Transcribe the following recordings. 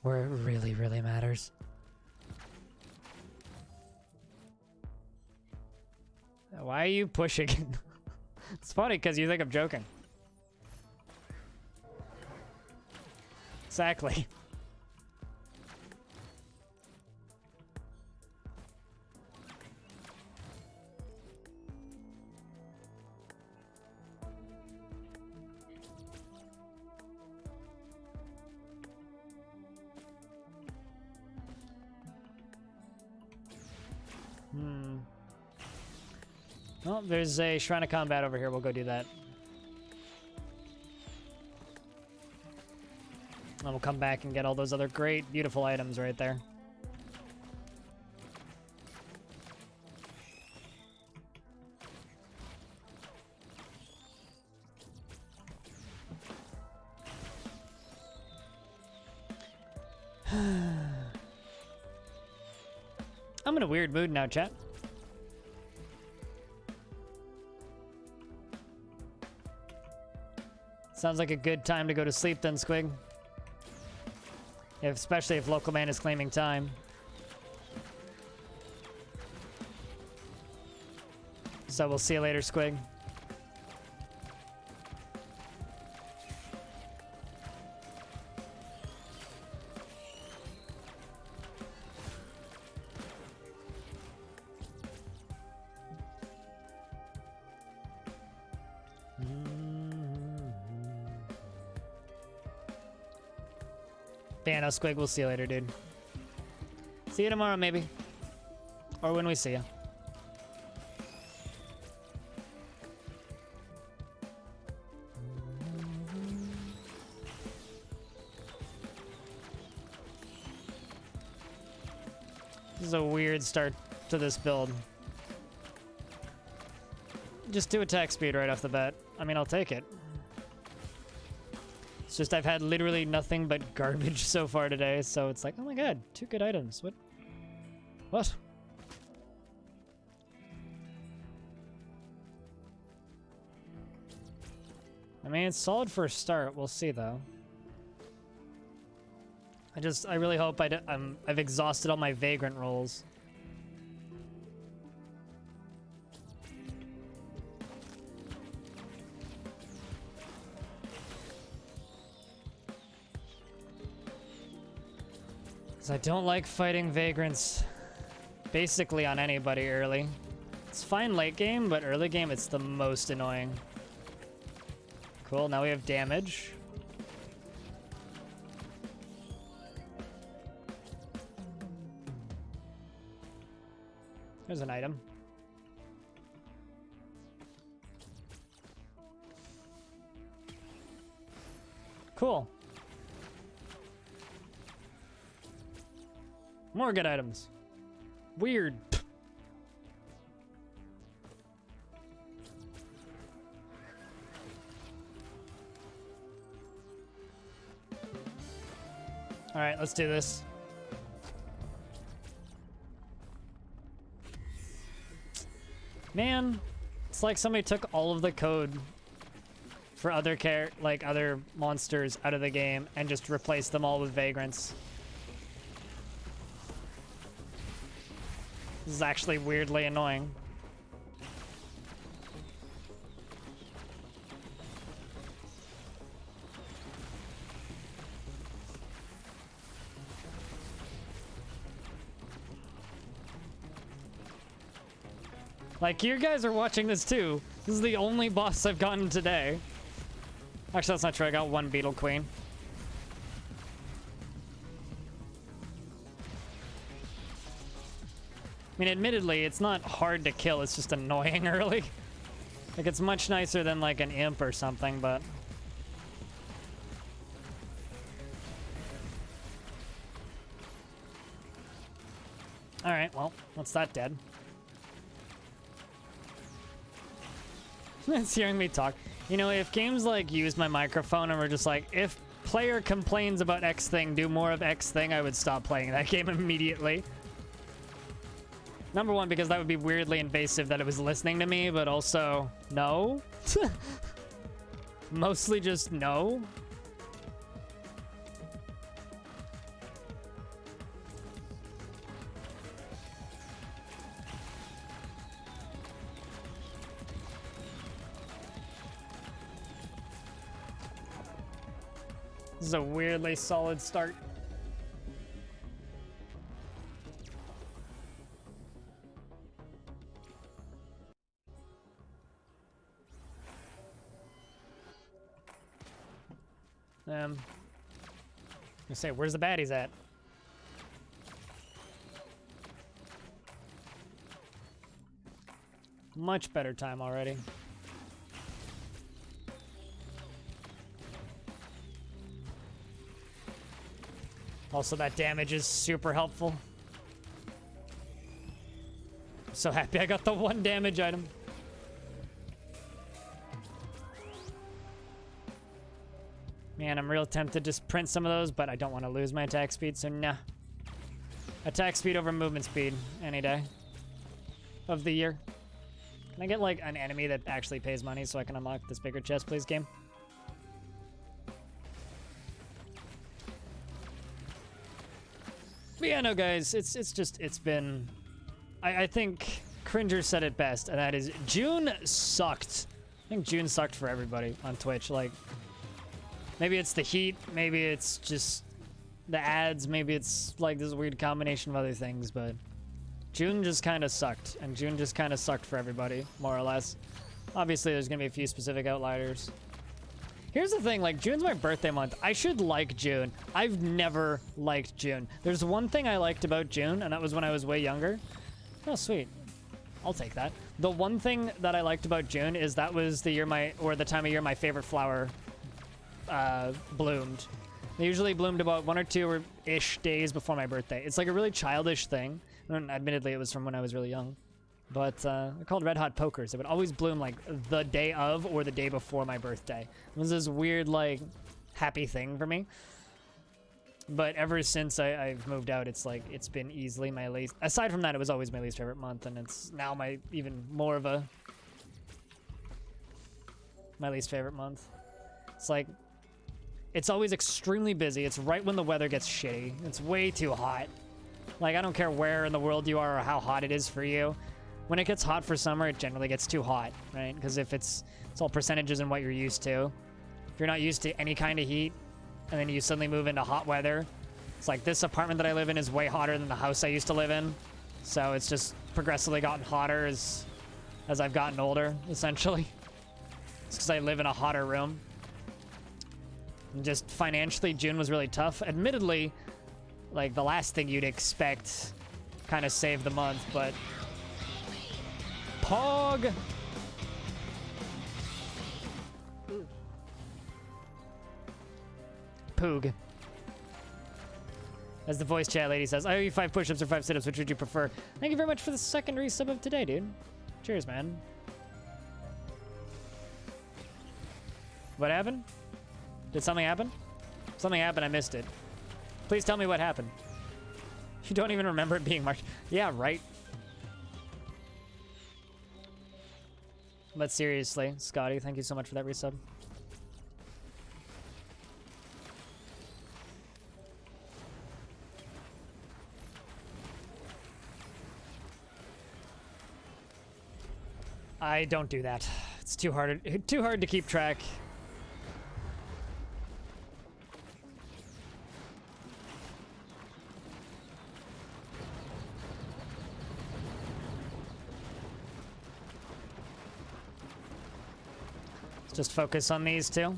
where it really, really matters. Why are you pushing? It's funny because you think I'm joking. Exactly. Well, there's a Shrine of Combat over here. We'll go do that. And we'll come back and get all those other great, beautiful items right there. I'm in a weird mood now, chat. Sounds like a good time to go to sleep then, Squig. Especially if local man is claiming time. So we'll see you later, Squig. Yeah, no, Squig, we'll see you later, dude. See you tomorrow, maybe. Or when we see you. This is a weird start to this build. Just do attack speed right off the bat. I mean, I'll take it. It's just I've had literally nothing but garbage so far today, so it's like, oh my god, 2 good items. What? What? I mean, it's solid for a start. We'll see, though. I really hope I've exhausted all my Vagrant rolls. I don't like fighting Vagrants basically on anybody early. It's fine late game, but early game it's the most annoying. Cool, now we have damage. There's an item. Cool. More good items. Weird. All right, let's do this. Man, it's like somebody took all of the code for other other monsters out of the game and just replaced them all with Vagrants. This is actually weirdly annoying. Like, you guys are watching this too. This is the only boss I've gotten today. Actually, that's not true. I got 1 Beetle Queen. I mean, admittedly, it's not hard to kill. It's just annoying early. Like, it's much nicer than, like, an imp or something, but... Alright, well, that's that dead. It's hearing me talk. You know, if games, like, use my microphone and were just like, if player complains about X thing, do more of X thing, I would stop playing that game immediately. Number one, because that would be weirdly invasive that it was listening to me, but also, no. Mostly just no. This is a weirdly solid start. I say, where's the baddies at? Much better time already. Also, that damage is super helpful. I'm so happy I got the 1 damage item. Man, I'm real tempted to just print some of those, but I don't want to lose my attack speed, so nah. Attack speed over movement speed any day of the year. Can I get, like, an enemy that actually pays money so I can unlock this bigger chest, please, game? But yeah, no, guys, it's been... I think Cringer said it best, and that is June sucked. I think June sucked for everybody on Twitch. Like, maybe it's the heat, maybe it's just the ads, maybe it's like this weird combination of other things, but June just kind of sucked, and June just kind of sucked for everybody, more or less. Obviously, there's gonna be a few specific outliers. Here's the thing, like, June's my birthday month. I should like June. I've never liked June. There's one thing I liked about June, and that was when I was way younger. Oh, sweet. I'll take that. The one thing that I liked about June is that was the year the time of year my favorite flower bloomed. They usually bloomed about 1 or 2-ish days before my birthday. It's like a really childish thing. And admittedly, it was from when I was really young. But they're called Red Hot Pokers. It would always bloom like the day of or the day before my birthday. It was this weird, like, happy thing for me. But ever since I've moved out, it's like, it's been easily my least... Aside from that, it was always my least favorite month, and it's now even more of my least favorite month. It's like, it's always extremely busy. It's right when the weather gets shitty. It's way too hot. Like, I don't care where in the world you are or how hot it is for you. When it gets hot for summer, it generally gets too hot, right? Because if it's all percentages and what you're used to. If you're not used to any kind of heat, and then you suddenly move into hot weather, it's like this apartment that I live in is way hotter than the house I used to live in. So it's just progressively gotten hotter as I've gotten older, essentially. It's because I live in a hotter room. And just financially, June was really tough. Admittedly, like, the last thing you'd expect kind of saved the month, but... Pog! Poog. As the voice chat lady says, I owe you 5 push-ups or 5 sit-ups, which would you prefer? Thank you very much for the secondary sub of today, dude. Cheers, man. What happened? Did something happen? Something happened, I missed it. Please tell me what happened. You don't even remember it being March. Yeah, right. But seriously, Scotty, thank you so much for that resub. I don't do that. It's too hard to keep track. Just focus on these two.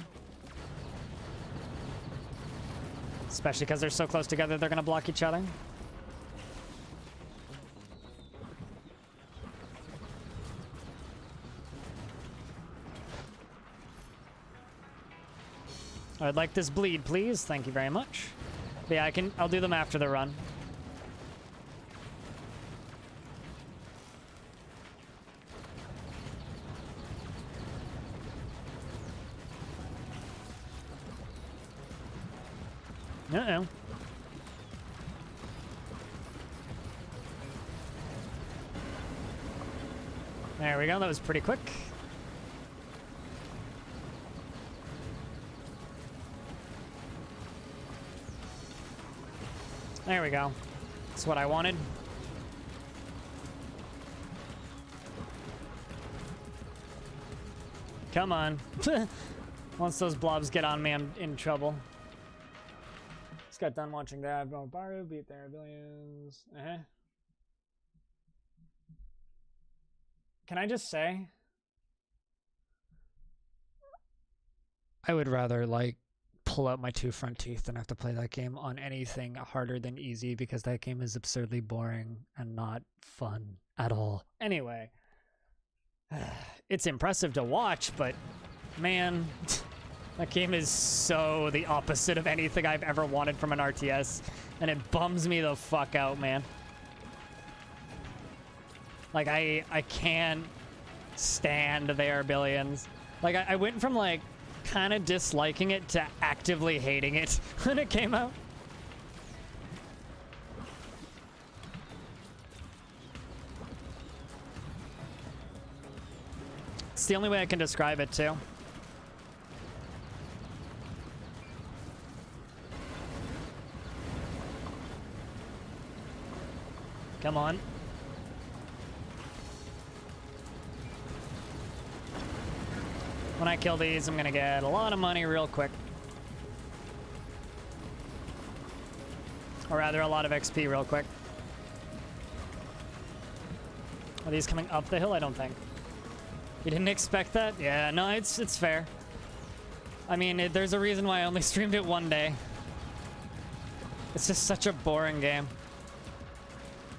Especially because they're so close together, they're gonna block each other. I'd like this bleed, please. Thank you very much. But yeah, I'll do them after the run. Uh-oh. There we go, that was pretty quick. There we go. That's what I wanted. Come on. Once those blobs get on me, I'm in trouble. got done watching that. Baru beat their billions. Can I just say? I would rather, like, pull out my 2 front teeth than have to play that game on anything harder than easy, because that game is absurdly boring and not fun at all. Anyway, it's impressive to watch, but man, that game is so the opposite of anything I've ever wanted from an RTS, and it bums me the fuck out, man. Like, I can't stand their billions. Like, I went from, like, kind of disliking it to actively hating it when it came out. It's the only way I can describe it, too. Come on. When I kill these, I'm gonna get a lot of money real quick. Or rather, a lot of XP real quick. Are these coming up the hill? I don't think. You didn't expect that? Yeah, no, it's fair. I mean, there's a reason why I only streamed it one day. It's just such a boring game.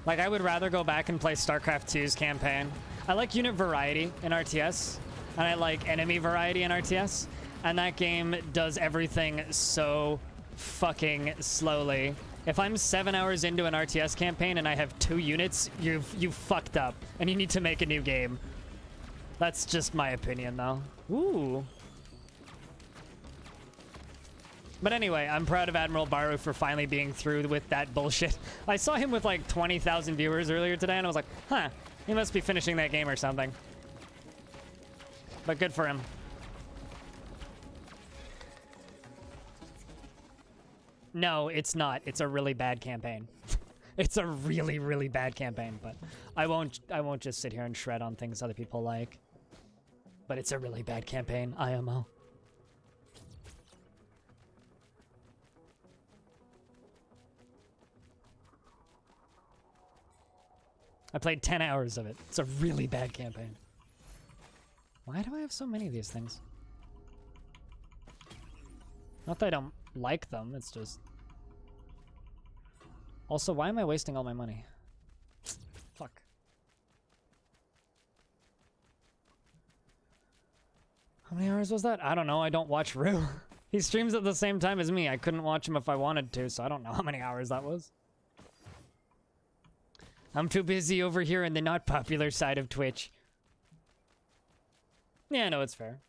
Like, I would rather go back and play StarCraft 2's campaign. I like unit variety in RTS, and I like enemy variety in RTS, and that game does everything so fucking slowly. If I'm 7 hours into an RTS campaign and I have 2 units, you've fucked up, and you need to make a new game. That's just my opinion, though. Ooh. But anyway, I'm proud of Admiral Baru for finally being through with that bullshit. I saw him with like 20,000 viewers earlier today, and I was like, huh, he must be finishing that game or something. But good for him. No, it's not. It's a really bad campaign. It's a really, really bad campaign, but I won't just sit here and shred on things other people like. But it's a really bad campaign, IMO. I played 10 hours of it. It's a really bad campaign. Why do I have so many of these things? Not that I don't like them, it's just... Also, why am I wasting all my money? Fuck. How many hours was that? I don't know, I don't watch RoR. He streams at the same time as me. I couldn't watch him if I wanted to, so I don't know how many hours that was. I'm too busy over here in the not popular side of Twitch. Yeah, no, it's fair.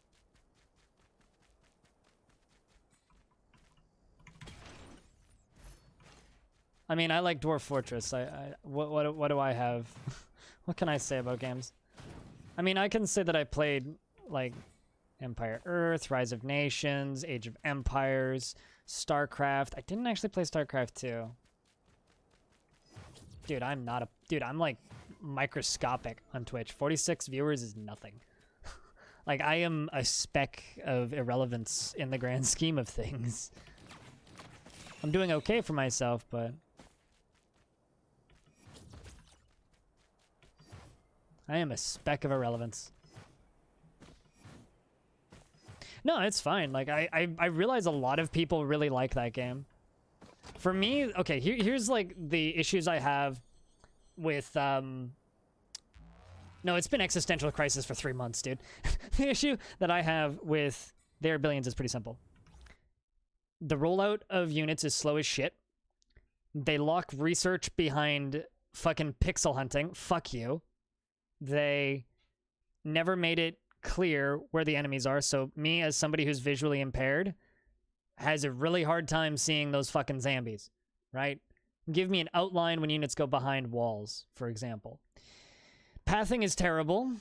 I mean, I like Dwarf Fortress. What do I have? What can I say about games? I mean, I can say that I played, like, Empire Earth, Rise of Nations, Age of Empires, StarCraft. I didn't actually play StarCraft 2. Dude, I'm like microscopic on Twitch. 46 viewers is nothing. Like, I am a speck of irrelevance in the grand scheme of things. I'm doing okay for myself, but... I am a speck of irrelevance. No, it's fine. Like, I realize a lot of people really like that game. For me, okay, here's like the issues I have with, no, it's been existential crisis for 3 months, dude. The issue that I have with their billions is pretty simple. The rollout of units is slow as shit. They lock research behind fucking pixel hunting. Fuck you. They never made it clear where the enemies are, so me as somebody who's visually impaired has a really hard time seeing those fucking zombies, right? Give me an outline when units go behind walls, for example. Pathing is terrible.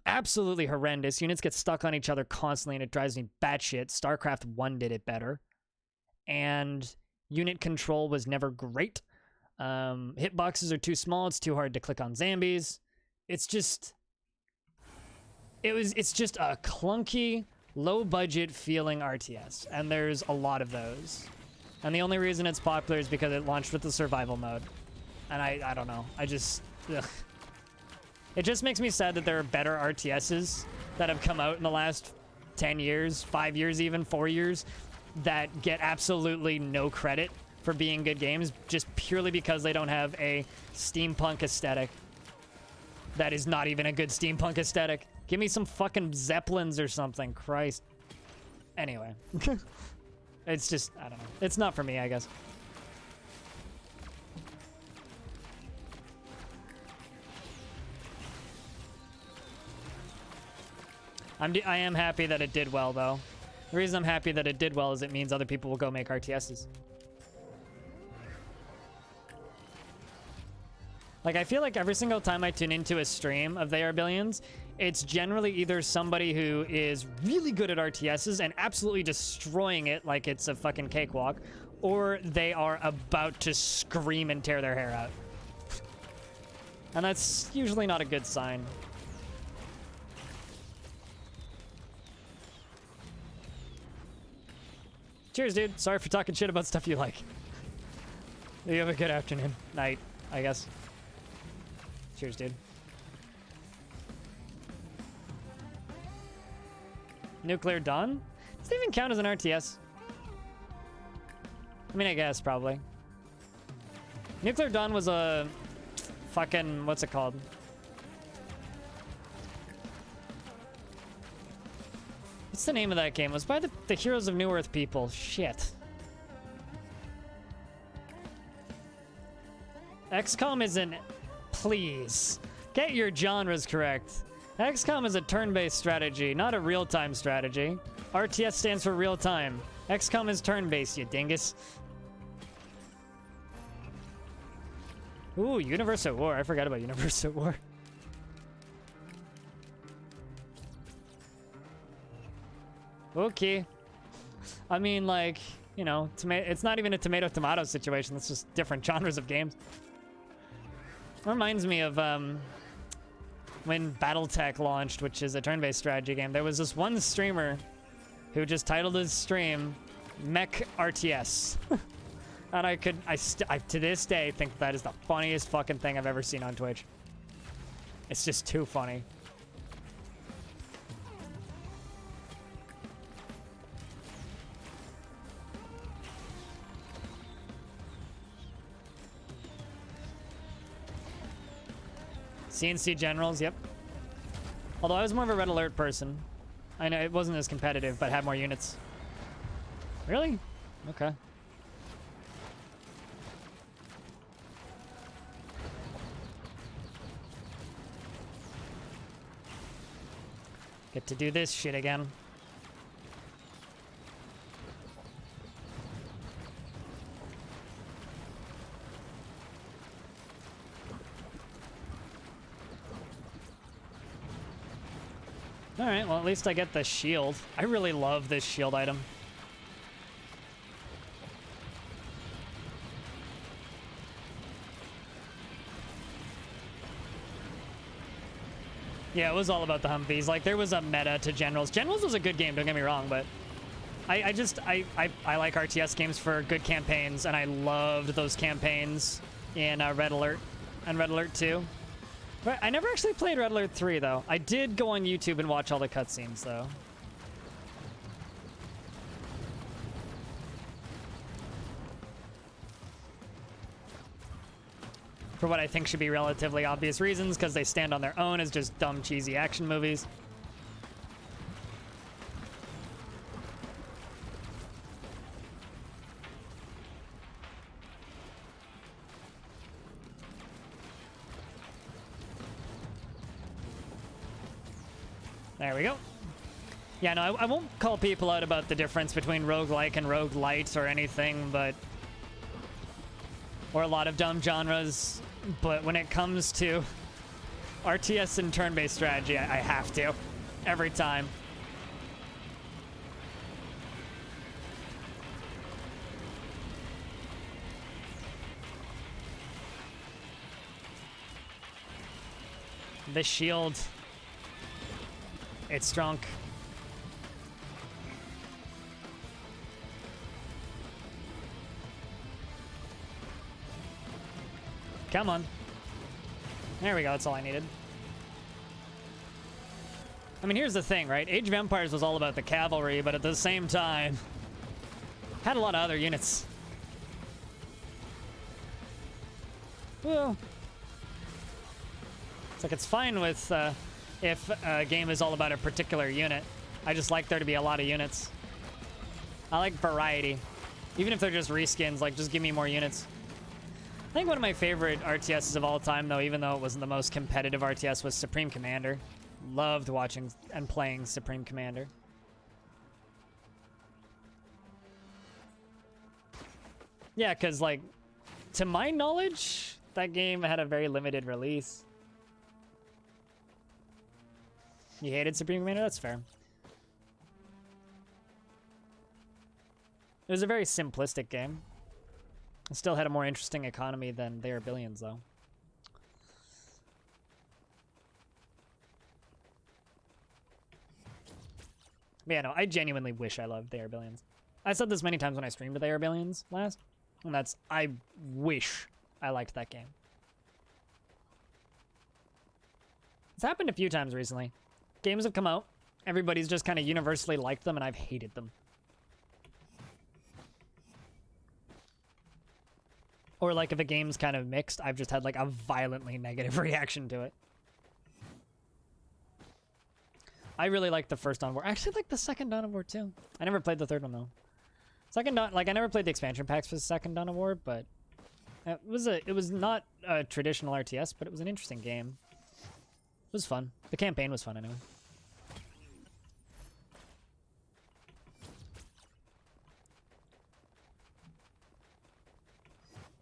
Absolutely horrendous. Units get stuck on each other constantly and it drives me batshit. StarCraft 1 did it better. And unit control was never great. Hitboxes are too small. It's too hard to click on zombies. It's just... It's just a clunky, low-budget feeling RTS, and there's a lot of those. And the only reason it's popular is because it launched with the survival mode. And I don't know. I just... Ugh. It just makes me sad that there are better RTSs that have come out in the last 10 years, 5 years even, 4 years, that get absolutely no credit for being good games just purely because they don't have a steampunk aesthetic. That is not even a good steampunk aesthetic. Give me some fucking Zeppelins or something, Christ. Anyway. It's just, I don't know. It's not for me, I guess. I am happy that it did well, though. The reason I'm happy that it did well is it means other people will go make RTSs. Like, I feel like every single time I tune into a stream of They Are Billions, it's generally either somebody who is really good at RTSs and absolutely destroying it like it's a fucking cakewalk, or they are about to scream and tear their hair out. And that's usually not a good sign. Cheers, dude. Sorry for talking shit about stuff you like. You have a good afternoon. Night, I guess. Cheers, dude. Nuclear Dawn? Does it even count as an RTS? I mean, I guess, probably. Nuclear Dawn was a... fucking... what's it called? What's the name of that game? It was by the Heroes of New Earth people. Shit. XCOM isn't... Please. Get your genres correct. XCOM is a turn-based strategy, not a real-time strategy. RTS stands for real-time. XCOM is turn-based, you dingus. Ooh, Universe at War. I forgot about Universe at War. Okay. I mean, like, you know, it's not even a tomato-tomato situation. It's just different genres of games. Reminds me of when BattleTech launched, which is a turn-based strategy game. There was this one streamer who just titled his stream Mech RTS. And I to this day think that is the funniest fucking thing I've ever seen on Twitch. It's just too funny. CNC Generals, yep. Although I was more of a Red Alert person. I know it wasn't as competitive, but had more units. Really? Okay. Get to do this shit again. Alright, well at least I get the shield. I really love this shield item. Yeah, it was all about the Humvees. Like, there was a meta to Generals. Generals was a good game, don't get me wrong, but I like RTS games for good campaigns, and I loved those campaigns in Red Alert and Red Alert 2. But I never actually played Red Alert 3, though. I did go on YouTube and watch all the cutscenes, though. For what I think should be relatively obvious reasons, because they stand on their own as just dumb, cheesy action movies. There we go. Yeah, no, I won't call people out about the difference between roguelike and roguelite or anything, but... or a lot of dumb genres, but when it comes to RTS and turn-based strategy, I have to. Every time. The shield... it's drunk. Come on. There we go, that's all I needed. I mean, here's the thing, right? Age of Empires was all about the cavalry, but at the same time, had a lot of other units. Well, it's like it's fine with if a game is all about a particular unit. I just like there to be a lot of units. I like variety. Even if they're just reskins, like, just give me more units. I think one of my favorite RTSs of all time, though, even though it wasn't the most competitive RTS, was Supreme Commander. Loved watching and playing Supreme Commander. Yeah, because, like, to my knowledge, that game had a very limited release. You hated Supreme Commander? That's fair. It was a very simplistic game. It still had a more interesting economy than They Are Billions, though. But yeah, no, I genuinely wish I loved They Are Billions. I said this many times when I streamed They Are Billions last, and that's, I wish I liked that game. It's happened a few times recently. Games have come out, everybody's just kind of universally liked them, and I've hated them. Or like if a game's kind of mixed, I've just had like a violently negative reaction to it. I really like the first Dawn of War. I actually like the second Dawn of War too. I never played the third one though. Second Dawn, like I never played the expansion packs for the second Dawn of War, but it was not a traditional RTS, but it was an interesting game. It was fun. The campaign was fun anyway.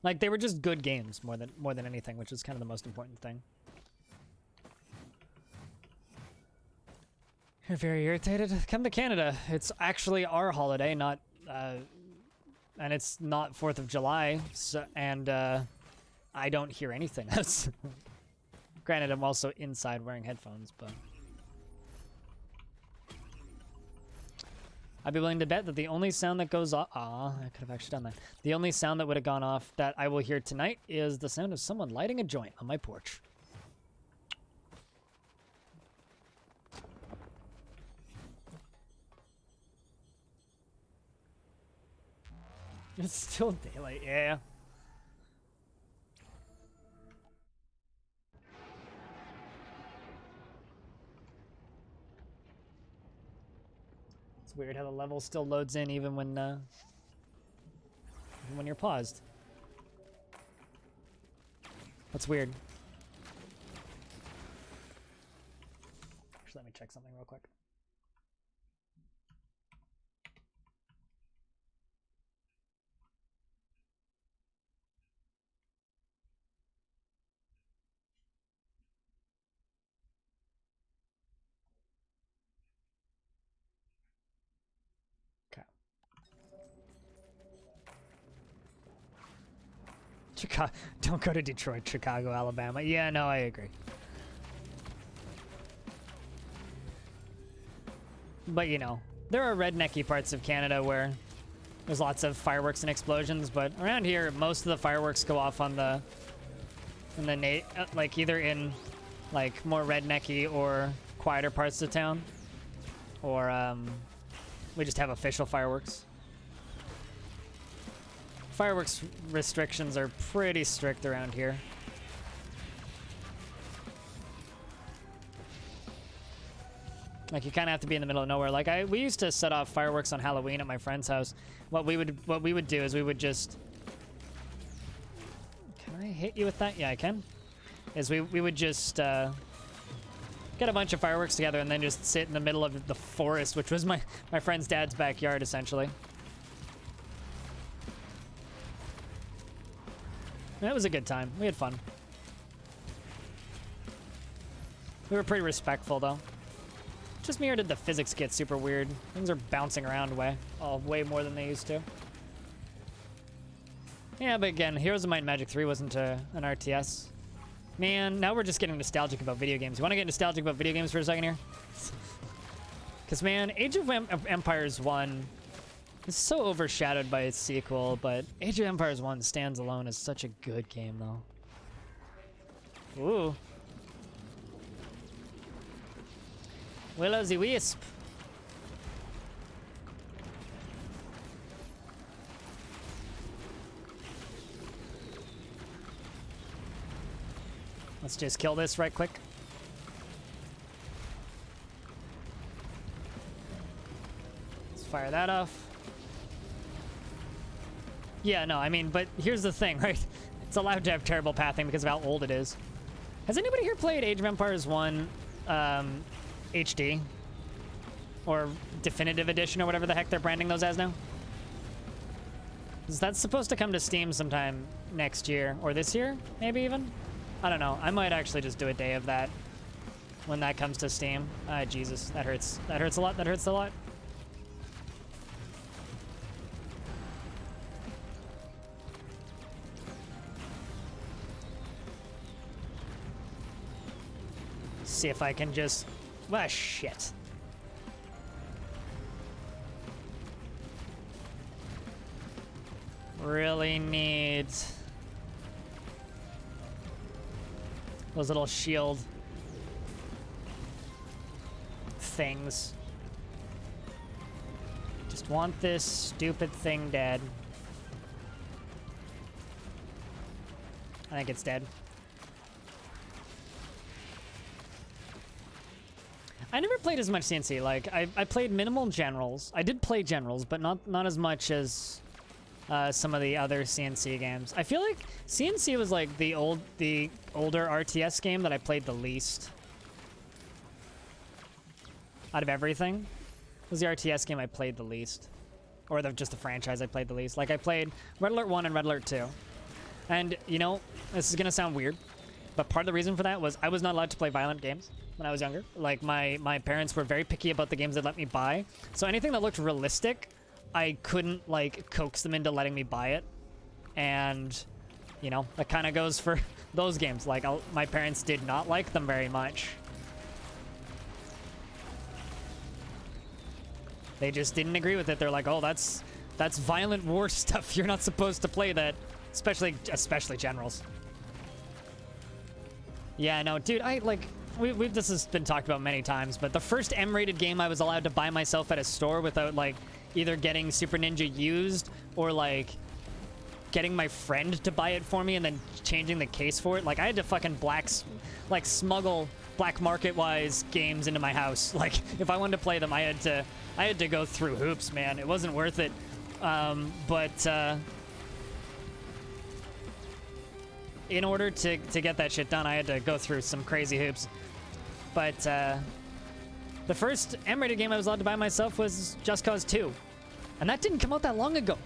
Like they were just good games more than anything, which is kind of the most important thing. You're very irritated? Come to Canada. It's actually our holiday, not and it's not 4th of July, so, and I don't hear anything. Granted, I'm also inside wearing headphones, but I'd be willing to bet that the only sound that goes off... Aw, I could have actually done that. The only sound that would have gone off that I will hear tonight is the sound of someone lighting a joint on my porch. It's still daylight, yeah. It's weird how the level still loads in even when you're paused. That's weird. Actually, let me check something real quick. Chicago, don't go to Detroit, Chicago, Alabama. Yeah, no, I agree. But you know, there are rednecky parts of Canada where there's lots of fireworks and explosions, but around here, most of the fireworks go off on like either in like more rednecky or quieter parts of town, or we just have official fireworks. Fireworks restrictions are pretty strict around here. Like you kind of have to be in the middle of nowhere. Like we used to set off fireworks on Halloween at my friend's house. What we would do is we would just... Can I hit you with that? Yeah, I can. Is we would just get a bunch of fireworks together and then just sit in the middle of the forest, which was my friend's dad's backyard essentially. That was a good time. We had fun. We were pretty respectful, though. Just me, or did the physics get super weird? Things are bouncing around way more than they used to. Yeah, but again, Heroes of Might and Magic 3 wasn't an RTS. Man, now we're just getting nostalgic about video games. You want to get nostalgic about video games for a second here? Because, man, Age of Empires 1... It's so overshadowed by its sequel, but Age of Empires 1 stands alone as such a good game, though. Ooh. Will-o'-the-wisp. Let's just kill this right quick. Let's fire that off. Yeah, no, I mean, but here's the thing, right? It's allowed to have terrible pathing because of how old it is. Has anybody here played Age of Empires 1 HD? Or Definitive Edition or whatever the heck they're branding those as now? 'Cause that's supposed to come to Steam sometime next year. Or this year, maybe even? I don't know. I might actually just do a day of that when that comes to Steam. Ah, Jesus, that hurts. That hurts a lot. That hurts a lot. See if I can just... Ah, shit. Really need those little shield things. Just want this stupid thing dead. I think it's dead. I never played as much CNC. Like, I played minimal generals. I did play generals, but not as much as some of the other CNC games. I feel like CNC was like the older RTS game that I played the least. Out of everything, it was the RTS game I played the least. Or just the franchise I played the least. Like, I played Red Alert 1 and Red Alert 2. And, you know, this is gonna sound weird, but part of the reason for that was I was not allowed to play violent games when I was younger. Like, my parents were very picky about the games they'd let me buy. So anything that looked realistic, I couldn't, like, coax them into letting me buy it. And, you know, that kind of goes for those games. Like, my parents did not like them very much. They just didn't agree with it. They're like, oh, that's violent war stuff. You're not supposed to play that. Especially generals. Yeah, no, dude, this has been talked about many times, but the first M-rated game I was allowed to buy myself at a store without, like, either getting Super Ninja used or, like, getting my friend to buy it for me and then changing the case for it. Like, I had to fucking smuggle black market-wise games into my house. Like, if I wanted to play them, I had to go through hoops, man. It wasn't worth it. In order to get that shit done, I had to go through some crazy hoops. But the first M-rated game I was allowed to buy myself was Just Cause 2. And that didn't come out that long ago.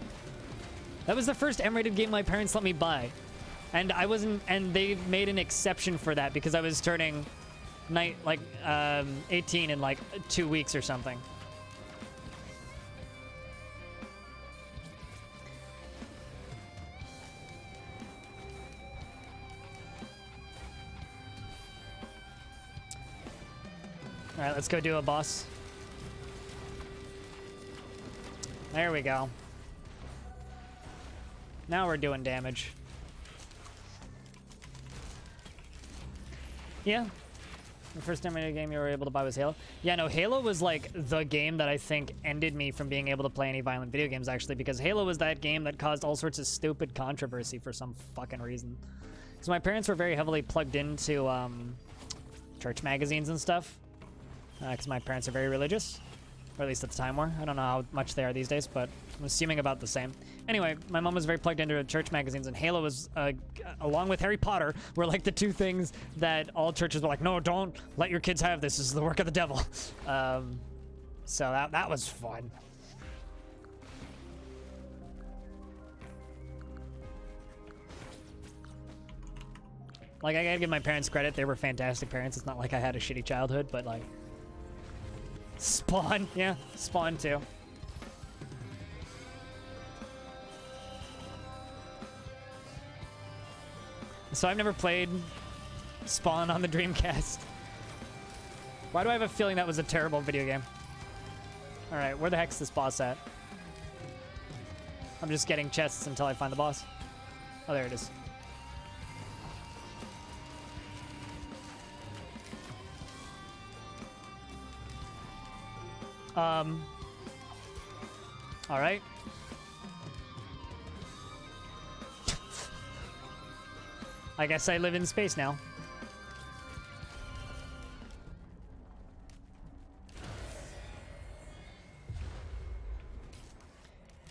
That was the first M-rated game my parents let me buy. And they made an exception for that because I was turning 18 in like 2 weeks or something. All right, let's go do a boss. There we go. Now we're doing damage. Yeah. The first M-rated game you were able to buy was Halo. Yeah, no, Halo was like the game that I think ended me from being able to play any violent video games, actually, because Halo was that game that caused all sorts of stupid controversy for some fucking reason. So my parents were very heavily plugged into church magazines and stuff. Because my parents are very religious, or at least at the time were. I don't know how much they are these days, but I'm assuming about the same. Anyway, my mom was very plugged into church magazines, and Halo was, along with Harry Potter, were like the two things that all churches were like, no, don't let your kids have this. This is the work of the devil. So that was fun. Like, I gotta give my parents credit. They were fantastic parents. It's not like I had a shitty childhood, but like, Spawn, yeah, Spawn too. So I've never played Spawn on the Dreamcast. Why do I have a feeling that was a terrible video game? All right, where the heck's this boss at? I'm just getting chests until I find the boss. Oh, there it is. All right. I guess I live in space now.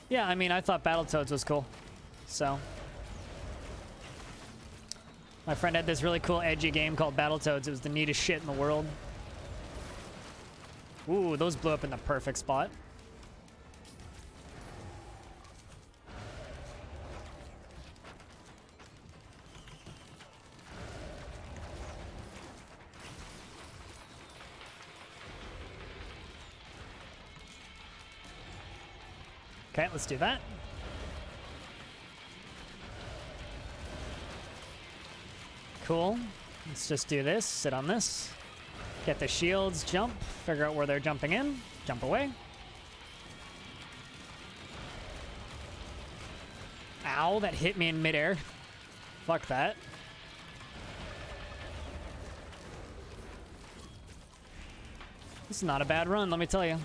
Yeah, I mean, I thought Battletoads was cool, so. My friend had this really cool edgy game called Battletoads. It was the neatest shit in the world. Ooh, those blew up in the perfect spot. Okay, let's do that. Cool. Let's just do this. Sit on this. Get the shields, jump. Figure out where they're jumping in. Jump away. Ow, that hit me in midair. Fuck that. This is not a bad run, let me tell you.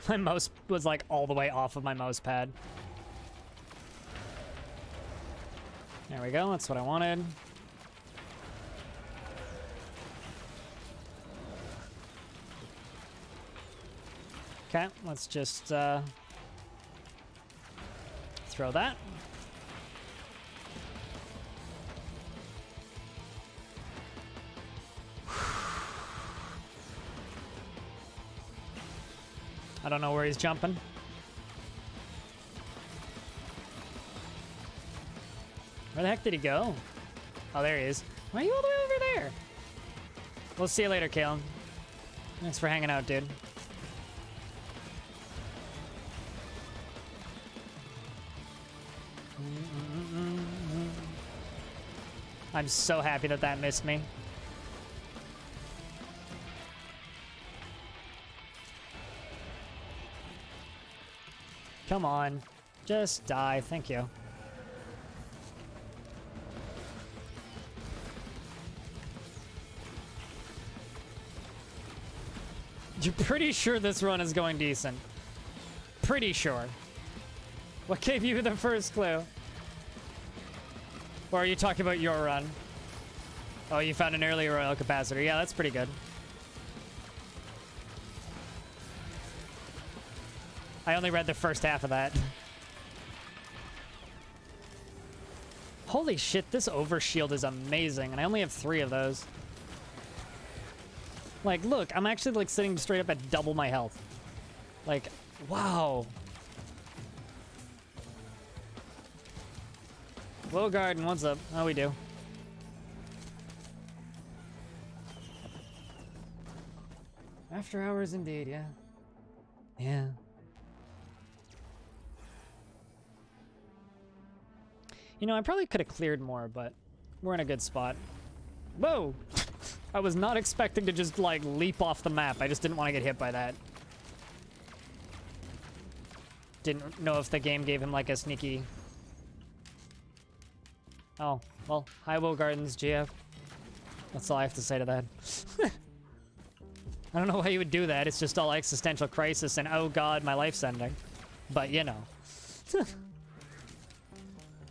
My mouse was like all the way off of my mouse pad. There we go, that's what I wanted. Okay, let's just throw that. I don't know where he's jumping. Where the heck did he go? Oh, there he is. Why are you all the way over there? We'll see you later, Kalen. Thanks for hanging out, dude. I'm so happy that that missed me. Come on. Just die. Thank you. You're pretty sure this run is going decent. Pretty sure. What gave you the first clue? Or are you talking about your run? Oh, you found an early royal capacitor. Yeah, that's pretty good. I only read the first half of that. Holy shit, this overshield is amazing, and I only have 3 of those. Like, look, I'm actually like sitting straight up at double my health. Like, wow. Hello, Garden, what's up? How we do? After hours indeed, yeah. Yeah. You know, I probably could have cleared more, but we're in a good spot. Whoa! I was not expecting to just, like, leap off the map. I just didn't want to get hit by that. Didn't know if the game gave him, like, a sneaky... Oh, well, hi, Will Gardens, GF. That's all I have to say to that. I don't know why you would do that. It's just all existential crisis and, oh god, my life's ending. But, you know.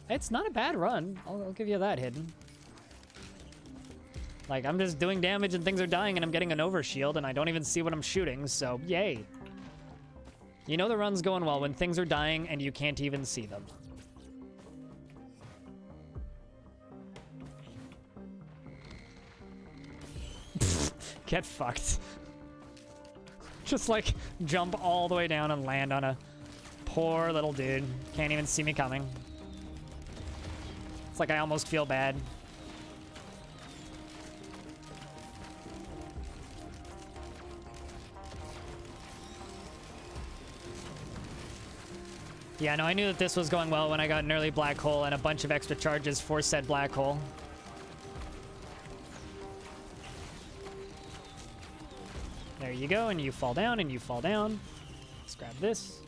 It's not a bad run. I'll give you that, Hidden. Like, I'm just doing damage and things are dying and I'm getting an overshield and I don't even see what I'm shooting, so yay. You know the run's going well when things are dying and you can't even see them. Get fucked. Just like jump all the way down and land on a poor little dude. Can't even see me coming. It's like I almost feel bad. Yeah, no, I knew that this was going well when I got an early black hole and a bunch of extra charges for said black hole. There you go, and you fall down, and you fall down. Let's grab this.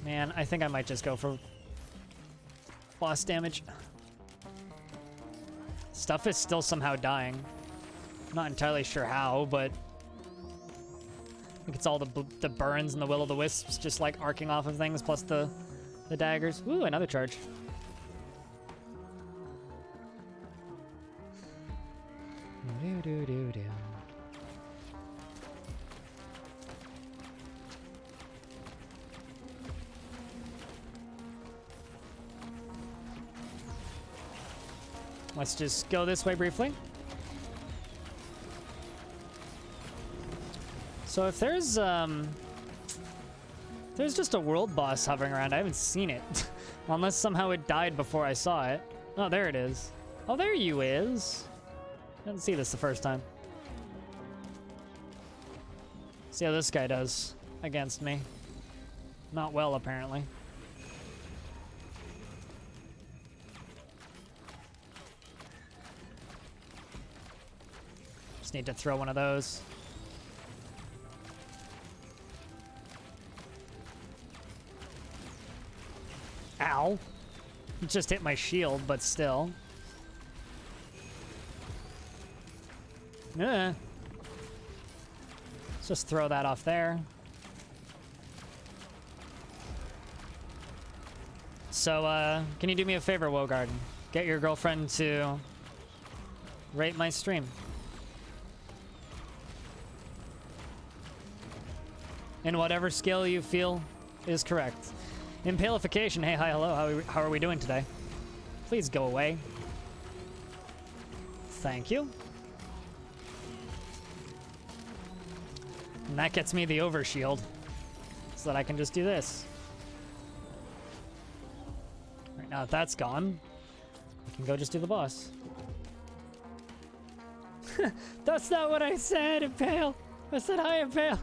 Man, I think I might just go for boss damage. Stuff is still somehow dying. Not entirely sure how, but I think it's all the burns and the will-o'-the-wisps just like arcing off of things, plus the daggers. Ooh, another charge. Do. Let's just go this way briefly. So if there's just a world boss hovering around, I haven't seen it. Unless somehow it died before I saw it. Oh, there it is. Oh, there you is. I didn't see this the first time. See how this guy does against me. Not well, apparently. Just need to throw one of those. Ow. It just hit my shield, but still. Let's just throw that off there. So, can you do me a favor, Wogard? Get your girlfriend to rate my stream. In whatever skill you feel is correct. Impalification, hey, hi, hello, how are we doing today? Please go away. Thank you. And that gets me the overshield, so that I can just do this. Right now that that's gone, I can go just do the boss. That's not what I said, Impale. I said hi, Impale.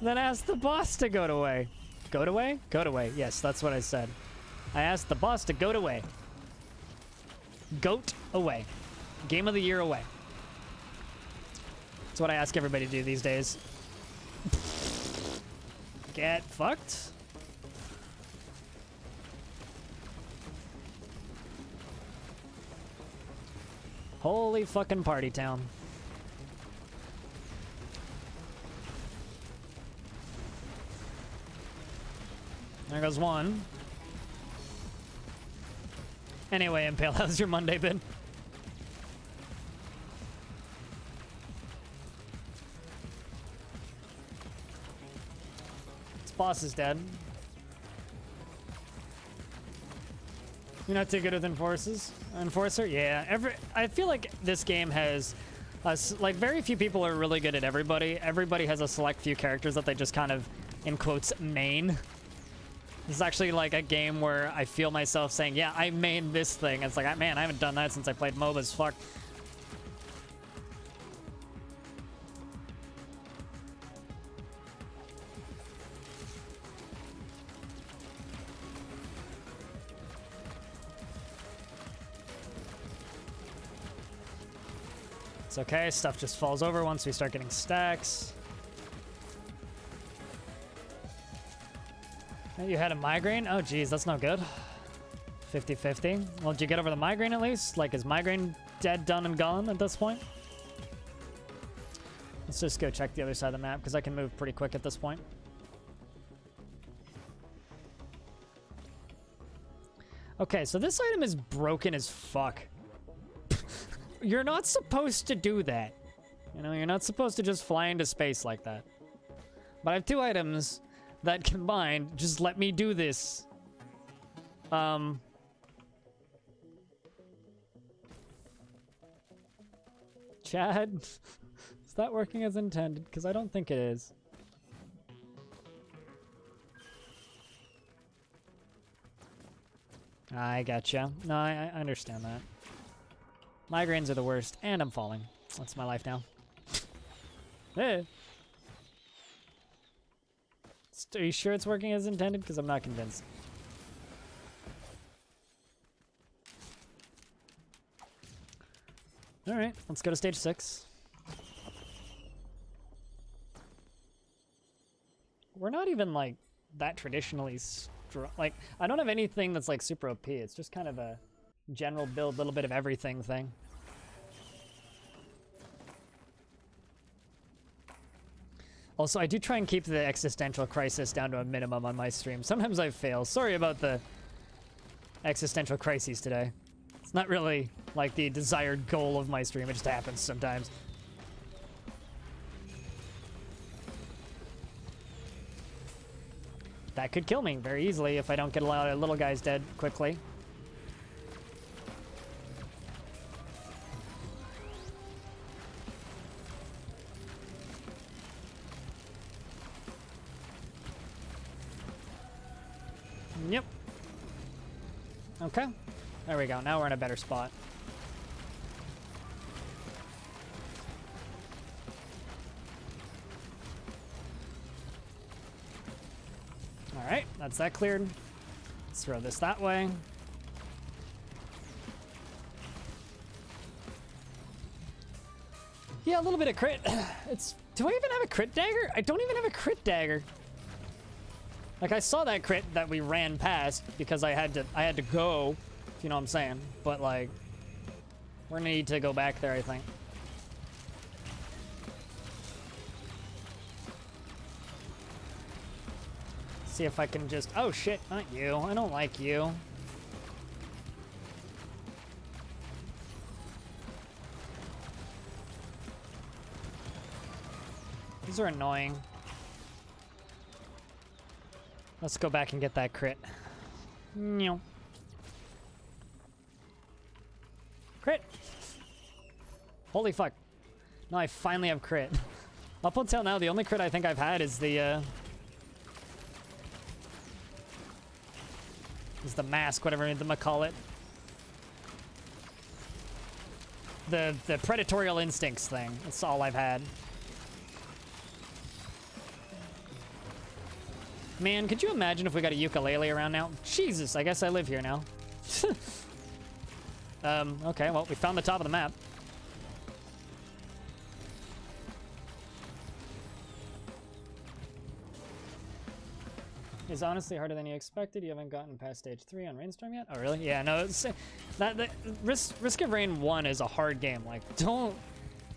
Then ask the boss to go away. Go away? Go away. Yes, that's what I said. I asked the boss to go away. Goat away. Game of the year away. That's what I ask everybody to do these days. Get fucked. Holy fucking party town. There goes one. Anyway, Impale, how's your Monday been? This boss is dead. You're not too good with Enforcer? Yeah, I feel like this game has, like, very few people are really good at everybody. Everybody has a select few characters that they just kind of, in quotes, main. This is actually like a game where I feel myself saying, yeah, I main this thing. It's like, man, I haven't done that since I played MOBAs. Fuck. It's okay. Stuff just falls over once we start getting stacks. You had a migraine? Oh, geez, that's no good. 50-50. Well, did you get over the migraine at least? Like, is migraine dead, done, and gone at this point? Let's just go check the other side of the map, because I can move pretty quick at this point. Okay, so this item is broken as fuck. You're not supposed to do that. You know, you're not supposed to just fly into space like that. But I have two items that combined just let me do this. Chad, is that working as intended? Because I don't think it is. I gotcha. No, I understand that. Migraines are the worst, and I'm falling. That's my life now. Hey. Are you sure it's working as intended? Because I'm not convinced. Alright, let's go to stage 6. We're not even, like, that traditionally strong. Like, I don't have anything that's like super OP. It's just kind of a general build, little bit of everything thing. Also, I do try and keep the existential crisis down to a minimum on my stream. Sometimes I fail. Sorry about the existential crises today. It's not really like the desired goal of my stream. It just happens sometimes. That could kill me very easily if I don't get a lot of little guys dead quickly. Yep. Okay. There we go. Now we're in a better spot. Alright, that's that cleared. Let's throw this that way. Yeah, a little bit of crit. Do I even have a crit dagger? I don't even have a crit dagger. Like, I saw that crit that we ran past because I had to go, if you know what I'm saying. But like, we're gonna need to go back there, I think. See if I can just, oh shit, not you. I don't like you. These are annoying. Let's go back and get that crit. No. Crit! Holy fuck. No, I finally have crit. Up until now, the only crit I think I've had is the mask, whatever I'm gonna call it. The predatorial instincts thing. That's all I've had. Man, could you imagine if we got a ukulele around now? Jesus, I guess I live here now. Okay, well, we found the top of the map. It's honestly harder than you expected. You haven't gotten past stage 3 on Rainstorm yet? Oh, really? Yeah, no, it's that Risk of Rain 1 is a hard game. Like, don't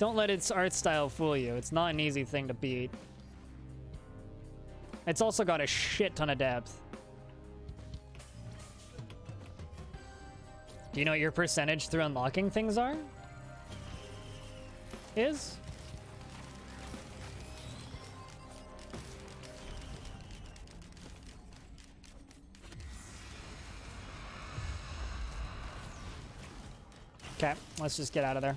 let its art style fool you. It's not an easy thing to beat. It's also got a shit ton of depth. Do you know what your percentage through unlocking things are? Is? Okay, let's just get out of there.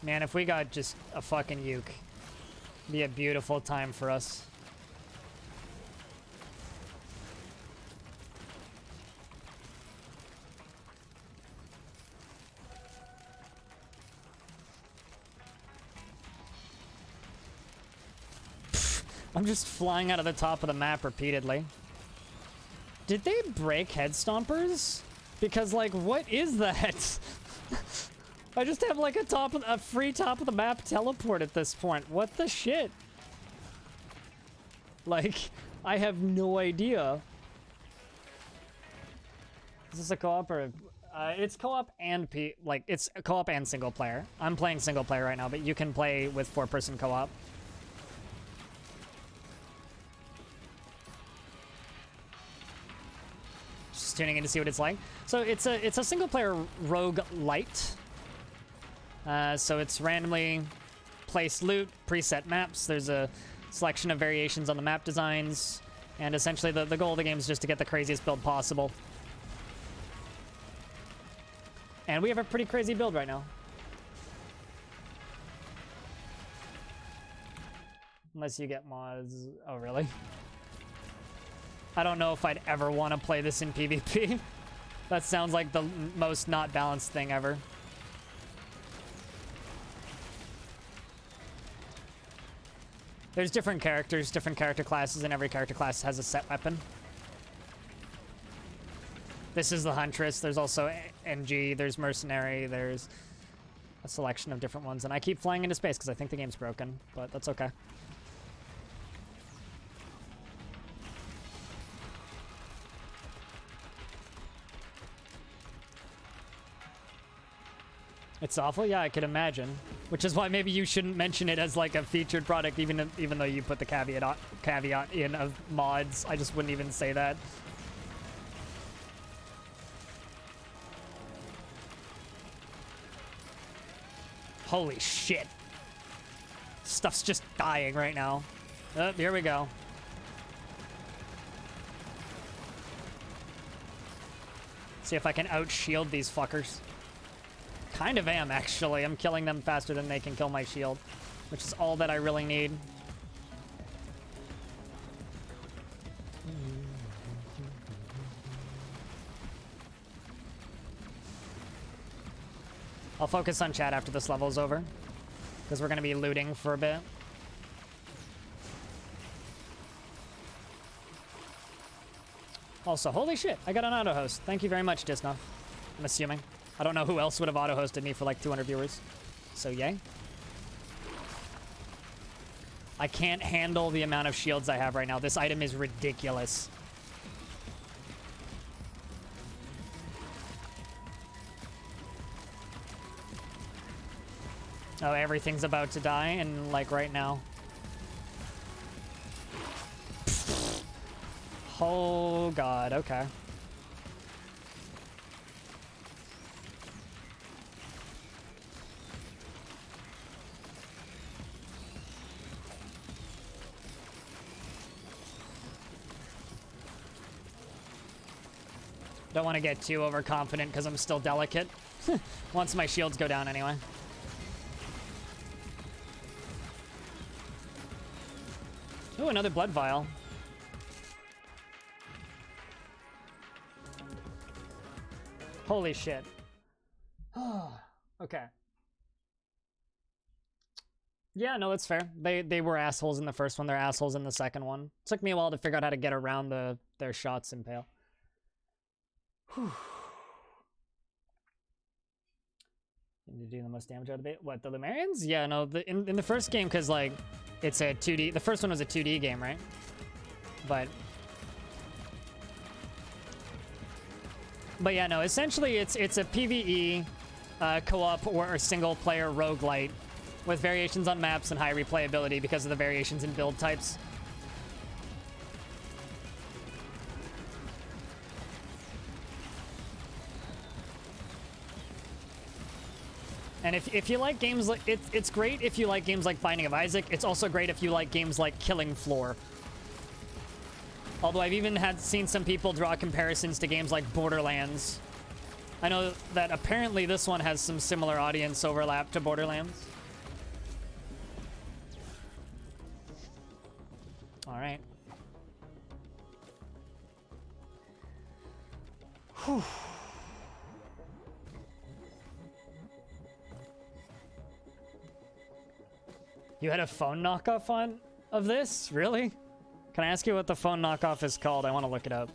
Man, if we got just a fucking uke, it'd be a beautiful time for us. I'm just flying out of the top of the map repeatedly. Did they break Headstompers? Because, like, what is that? I just have like a free top of the map teleport at this point. What the shit? Like, I have no idea. Is this a co-op or? It's co-op and it's co-op and single player. I'm playing single player right now, but you can play with 4-person co-op. Just tuning in to see what it's like. So it's a single player rogue light. So it's randomly placed loot, preset maps. There's a selection of variations on the map designs, and essentially the goal of the game is just to get the craziest build possible. And we have a pretty crazy build right now. Unless you get mods. Oh, really? I don't know if I'd ever want to play this in PvP. That sounds like the most not balanced thing ever. There's different characters, different character classes, and every character class has a set weapon. This is the Huntress. There's also NG, there's Mercenary, there's a selection of different ones. And I keep flying into space because I think the game's broken, but that's okay. It's awful? Yeah, I could imagine. Which is why maybe you shouldn't mention it as like a featured product, even though you put the caveat in of mods. I just wouldn't even say that. Holy shit. Stuff's just dying right now. Oh, here we go. See if I can out-shield these fuckers. Kind of am, actually. I'm killing them faster than they can kill my shield, which is all that I really need. I'll focus on chat after this level's over, because we're going to be looting for a bit. Also, holy shit, I got an auto-host. Thank you very much, Disnoff. I'm assuming. I don't know who else would have auto-hosted me for like 200 viewers. So, yay. I can't handle the amount of shields I have right now. This item is ridiculous. Oh, everything's about to die, and like right now. Oh god, okay. Don't want to get too overconfident because I'm still delicate. Once my shields go down anyway. Ooh, another blood vial. Holy shit. Okay. Yeah, no, that's fair. They were assholes in the first one. They're assholes in the second one. Took me a while to figure out how to get around their shots in Pale. Whew. Need to do the most damage out of it. What, the Lumerians? Yeah, no, in the first game, because like it's a 2D. The first one was a 2D game, right? But yeah, no. Essentially, it's a PvE co-op or single player roguelite with variations on maps and high replayability because of the variations in build types. And if you like games like it's great if you like games like Binding of Isaac. It's also great if you like games like Killing Floor. Although I've even seen some people draw comparisons to games like Borderlands. I know that apparently this one has some similar audience overlap to Borderlands. All right. Whew. You had a phone knockoff of this? Really? Can I ask you what the phone knockoff is called? I want to look it up.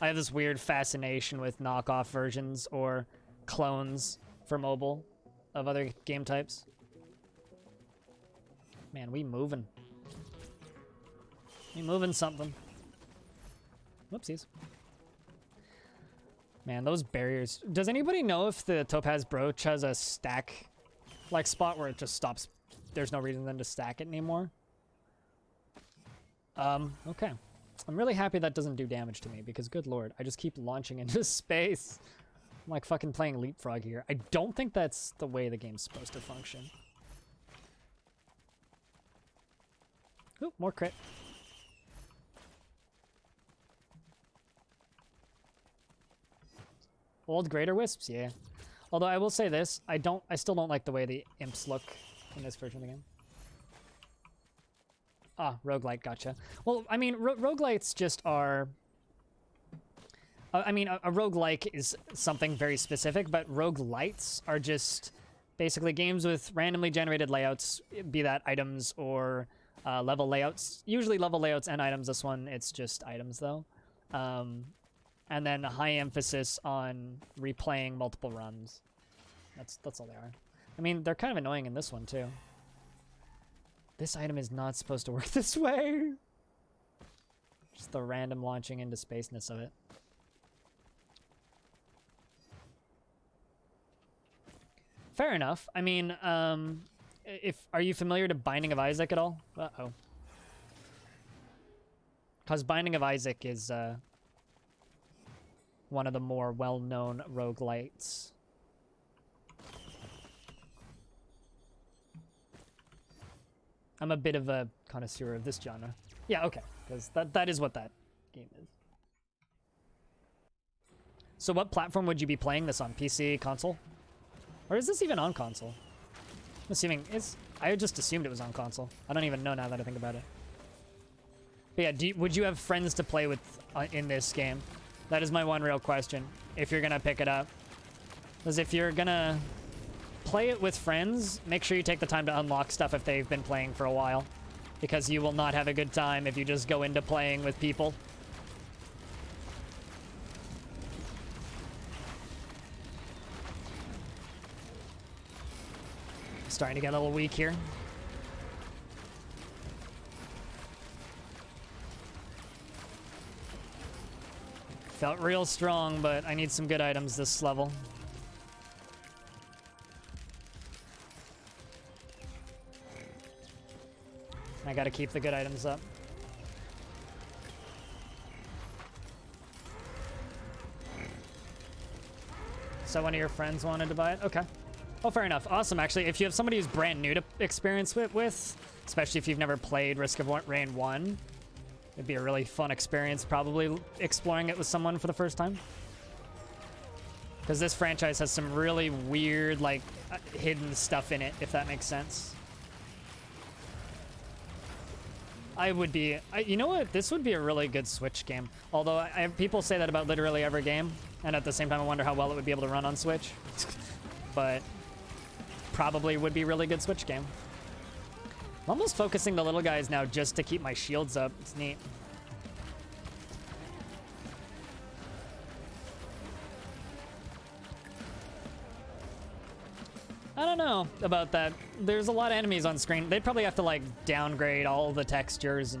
I have this weird fascination with knockoff versions or clones for mobile of other game types. Man, we moving. We moving something. Whoopsies. Man, those barriers. Does anybody know if the Topaz Brooch has a stack like spot where it just stops? There's no reason then to stack it anymore. Okay. I'm really happy that doesn't do damage to me because good lord, I just keep launching into space. I'm like fucking playing Leapfrog here. I don't think that's the way the game's supposed to function. Ooh, more crit. Old Greater Wisps, yeah. Although I will say this, I still don't like the way the imps look in this version of the game. Ah, roguelite, gotcha. Well, I mean, roguelites just are... I mean, a roguelike is something very specific, but roguelites are just basically games with randomly generated layouts, be that items or level layouts. Usually level layouts and items. This one, it's just items, though. and then a high emphasis on replaying multiple runs. That's all they are. I mean, they're kind of annoying in this one too. This item is not supposed to work this way. Just the random launching into spaceness of it. Fair enough. I mean, are you familiar to Binding of Isaac at all? Uh-oh. Because Binding of Isaac is one of the more well-known roguelites. I'm a bit of a connoisseur of this genre. Yeah, okay, because that is what that game is. So what platform would you be playing this on? PC, console? Or is this even on console? I'm assuming I just assumed it was on console. I don't even know now that I think about it. But yeah, would you have friends to play with in this game? That is my one real question, if you're gonna pick it up. Because if you're gonna play it with friends, make sure you take the time to unlock stuff if they've been playing for a while. Because you will not have a good time if you just go into playing with people. Starting to get a little weak here. Felt real strong, but I need some good items this level. I gotta keep the good items up. So one of your friends wanted to buy it? Okay. Oh, fair enough. Awesome, actually. If you have somebody who's brand new to experience it with, especially if you've never played Risk of Rain 1, it'd be a really fun experience probably exploring it with someone for the first time. Because this franchise has some really weird, like, hidden stuff in it, if that makes sense. You know what? This would be a really good Switch game. Although people say that about literally every game, and at the same time I wonder how well it would be able to run on Switch. But probably would be a really good Switch game. I'm almost focusing the little guys now just to keep my shields up. It's neat. I don't know about that. There's a lot of enemies on screen. They'd probably have to like downgrade all the textures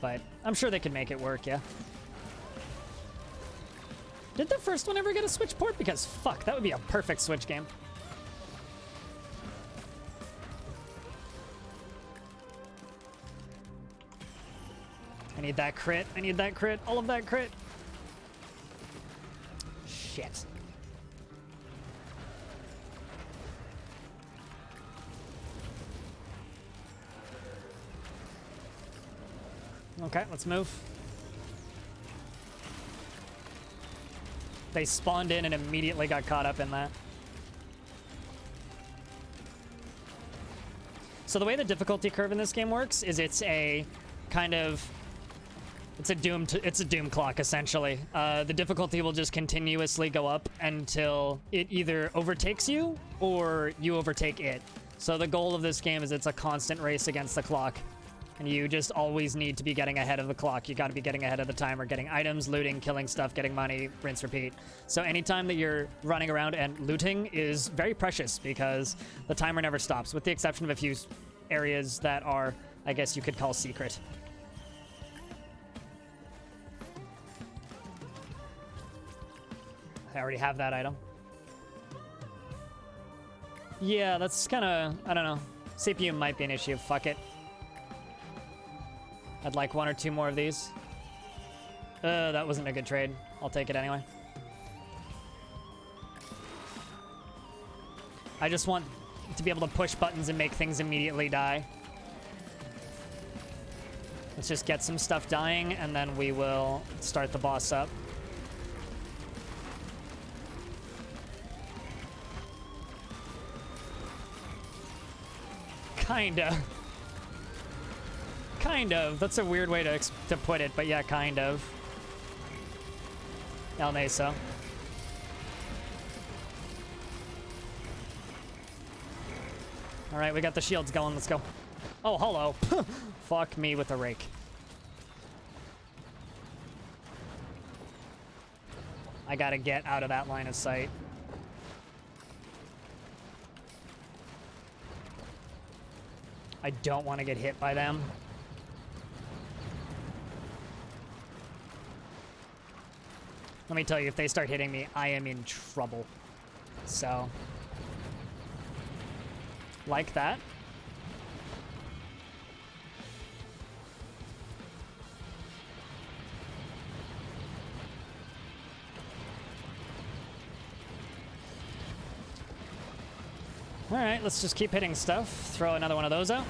but I'm sure they could make it work, yeah. Did the first one ever get a Switch port? Because fuck, that would be a perfect Switch game. I need that crit. I need that crit. All of that crit. Shit. Okay, let's move. They spawned in and immediately got caught up in that. So the way the difficulty curve in this game works is it's a kind of... It's a doom clock, essentially. The difficulty will just continuously go up until it either overtakes you or you overtake it. So the goal of this game is it's a constant race against the clock. And you just always need to be getting ahead of the clock. You gotta be getting ahead of the timer, getting items, looting, killing stuff, getting money, rinse, repeat. So anytime that you're running around and looting is very precious because the timer never stops, with the exception of a few areas that are, I guess you could call secret. I already have that item. Yeah, that's kind of, I don't know. CPU might be an issue. Fuck it. I'd like one or two more of these. That wasn't a good trade. I'll take it anyway. I just want to be able to push buttons and make things immediately die. Let's just get some stuff dying, and then we will start the boss up. Kinda. Kind of. That's a weird way to put it, but yeah, kind of. El Neso. All right, we got the shields going. Let's go. Oh, hello. Fuck me with a rake. I gotta get out of that line of sight. I don't want to get hit by them. Let me tell you, if they start hitting me, I am in trouble. So, like that. All right, let's just keep hitting stuff. Throw another one of those out.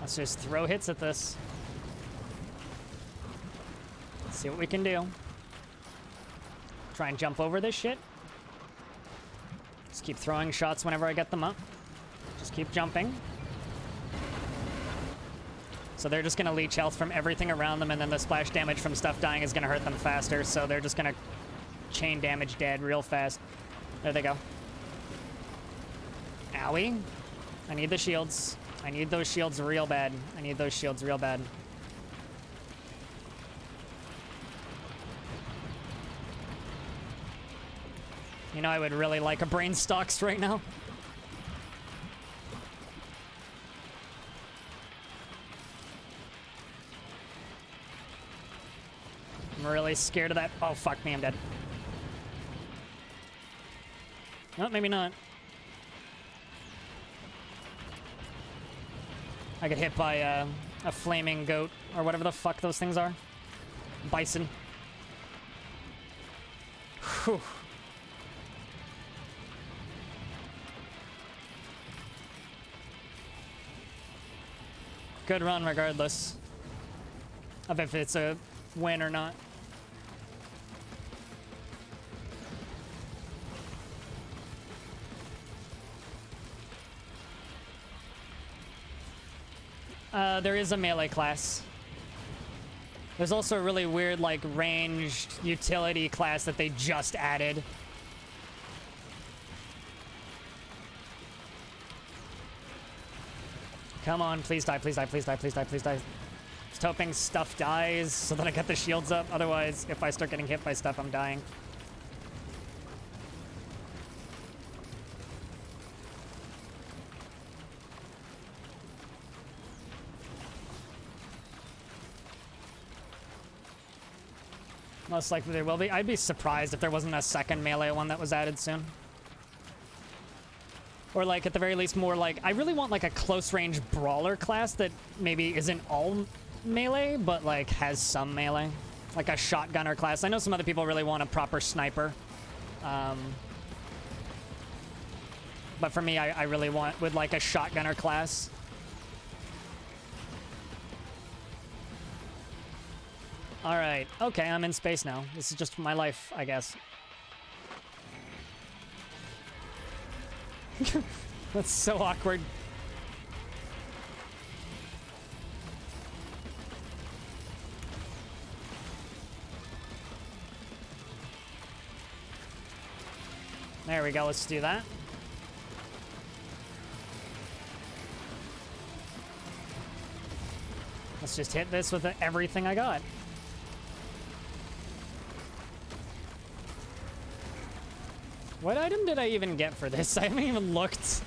Let's just throw hits at this. Let's see what we can do. Try and jump over this shit. Just keep throwing shots whenever I get them up. Just keep jumping. So they're just gonna leech health from everything around them, and then the splash damage from stuff dying is gonna hurt them faster, so they're just gonna chain damage dead real fast. There they go. Owie. I need the shields. I need those shields real bad. I need those shields real bad. You know, I would really like a brain stocks right now. I'm really scared of that. Oh, fuck me, I'm dead. Oh, maybe not. I get hit by a flaming goat, or whatever the fuck those things are. Bison. Whew. Good run regardless of if it's a win or not. There is a melee class. There's also a really weird, like, ranged utility class that they just added. Come on, please die, please die, please die, please die, please die. Just hoping stuff dies so that I get the shields up. Otherwise, if I start getting hit by stuff, I'm dying. Most likely there will be. I'd be surprised if there wasn't a second melee one that was added soon. Or, like, at the very least, more like... I really want, like, a close-range brawler class that maybe isn't all melee, but, like, has some melee. Like a shotgunner class. I know some other people really want a proper sniper. But for me, I really would like a shotgunner class. Alright. Okay, I'm in space now. This is just my life, I guess. That's so awkward. There we go, let's do that. Let's just hit this with everything I got. What item did I even get for this? I haven't even looked.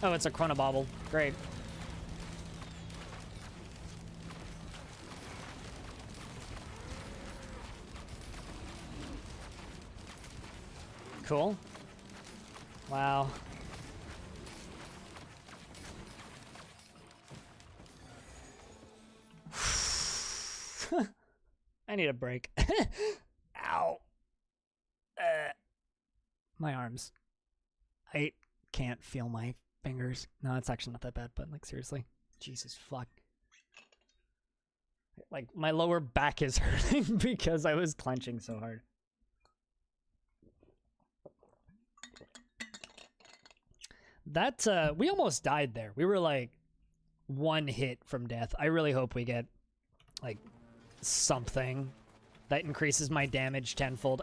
Oh, it's a chronobobble. Great. Cool. Wow. I need a break. Ow. My arms. I can't feel my fingers. No, it's actually not that bad, but like seriously. Jesus fuck. Like my lower back is hurting because I was clenching so hard. That we almost died there. We were like one hit from death. I really hope we get like something that increases my damage tenfold.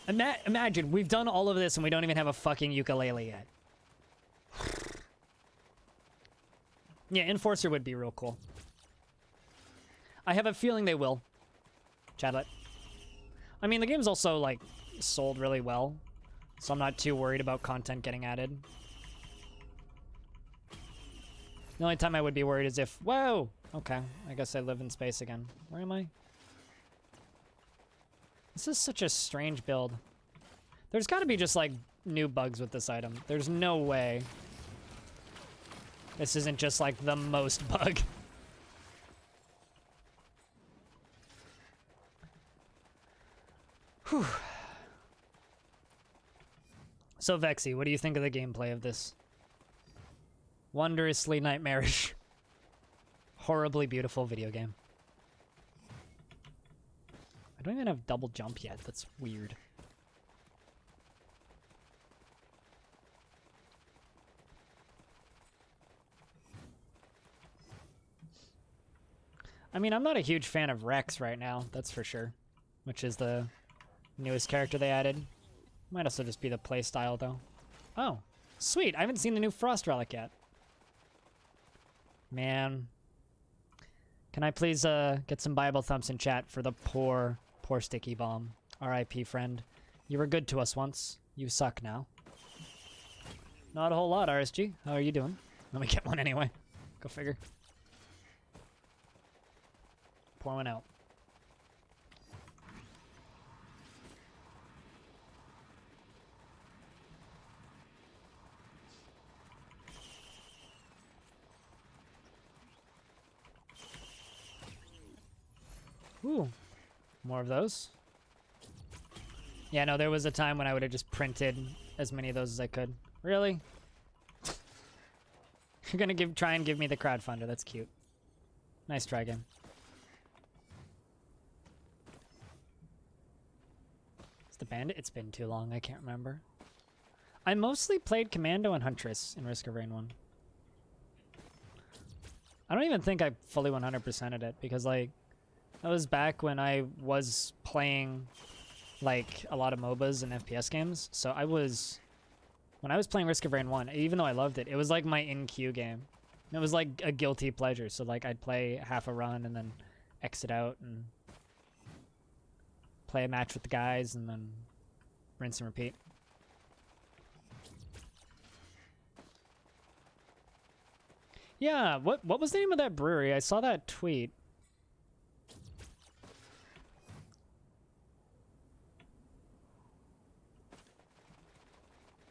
Imagine, we've done all of this and we don't even have a fucking ukulele yet. Yeah, Enforcer would be real cool. I have a feeling they will. Chadlet. I mean, the game's also, like, sold really well, so I'm not too worried about content getting added. The only time I would be worried is if... Whoa! Okay, I guess I live in space again. Where am I? This is such a strange build. There's gotta be just, like, new bugs with this item. There's no way this isn't just, like, the most bug. Whew. So, Vexy, what do you think of the gameplay of this? Wondrously nightmarish, horribly beautiful video game. I don't even have double jump yet. That's weird. I mean, I'm not a huge fan of Rex right now, that's for sure. Which is the newest character they added. Might also just be the playstyle, though. Oh, sweet. I haven't seen the new Frost Relic yet. Man. Can I please get some Bible thumps in chat for the poor Sticky Bomb. R.I.P. friend. You were good to us once. You suck now. Not a whole lot, RSG. How are you doing? Let me get one anyway. Go figure. Pour one out. Ooh, more of those. Yeah, no, there was a time when I would have just printed as many of those as I could. Really? You're gonna try and give me the crowdfunder. That's cute. Nice try, game. Is the bandit? It's been too long. I can't remember. I mostly played Commando and Huntress in Risk of Rain 1. I don't even think I fully 100%ed it because, like, that was back when I was playing, like, a lot of MOBAs and FPS games. So when I was playing Risk of Rain 1, even though I loved it, it was like my in-queue game. It was like a guilty pleasure. So, like, I'd play half a run and then exit out and play a match with the guys and then rinse and repeat. Yeah, what was the name of that brewery? I saw that tweet.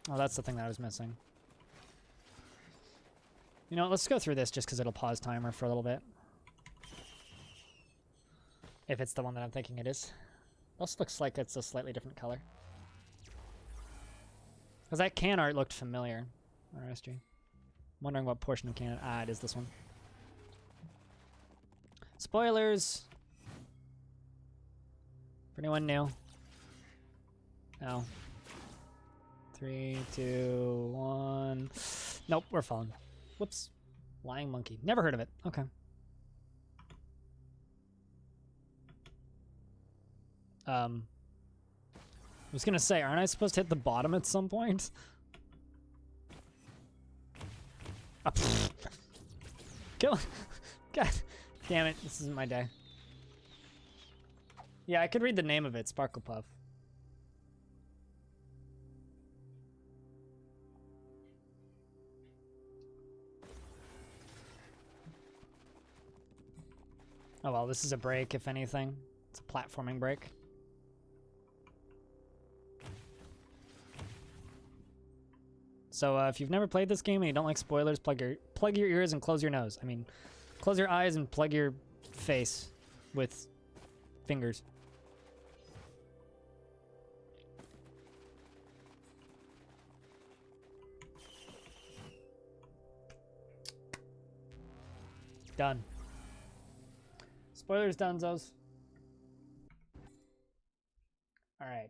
Oh, that's the thing that I was missing. You know, let's go through this just because it'll pause timer for a little bit. If it's the one that I'm thinking it is. This looks like it's a slightly different color. Because that can art looked familiar. RSG. Wondering what portion of canon. Ah, it is this one. Spoilers! For anyone new. Oh. 3, 2, 1. Nope, we're falling. Whoops. Lying monkey. Never heard of it. Okay. I was gonna say, aren't I supposed to hit the bottom at some point? Oh, kill. God damn it, this isn't my day. Yeah, I could read the name of it, Sparkle Puff. Oh well, this is a break, if anything. It's a platforming break. So if you've never played this game and you don't like spoilers, plug your ears and close your nose. I mean, close your eyes and plug your face with fingers. Done. Spoilers done, Zos. All right.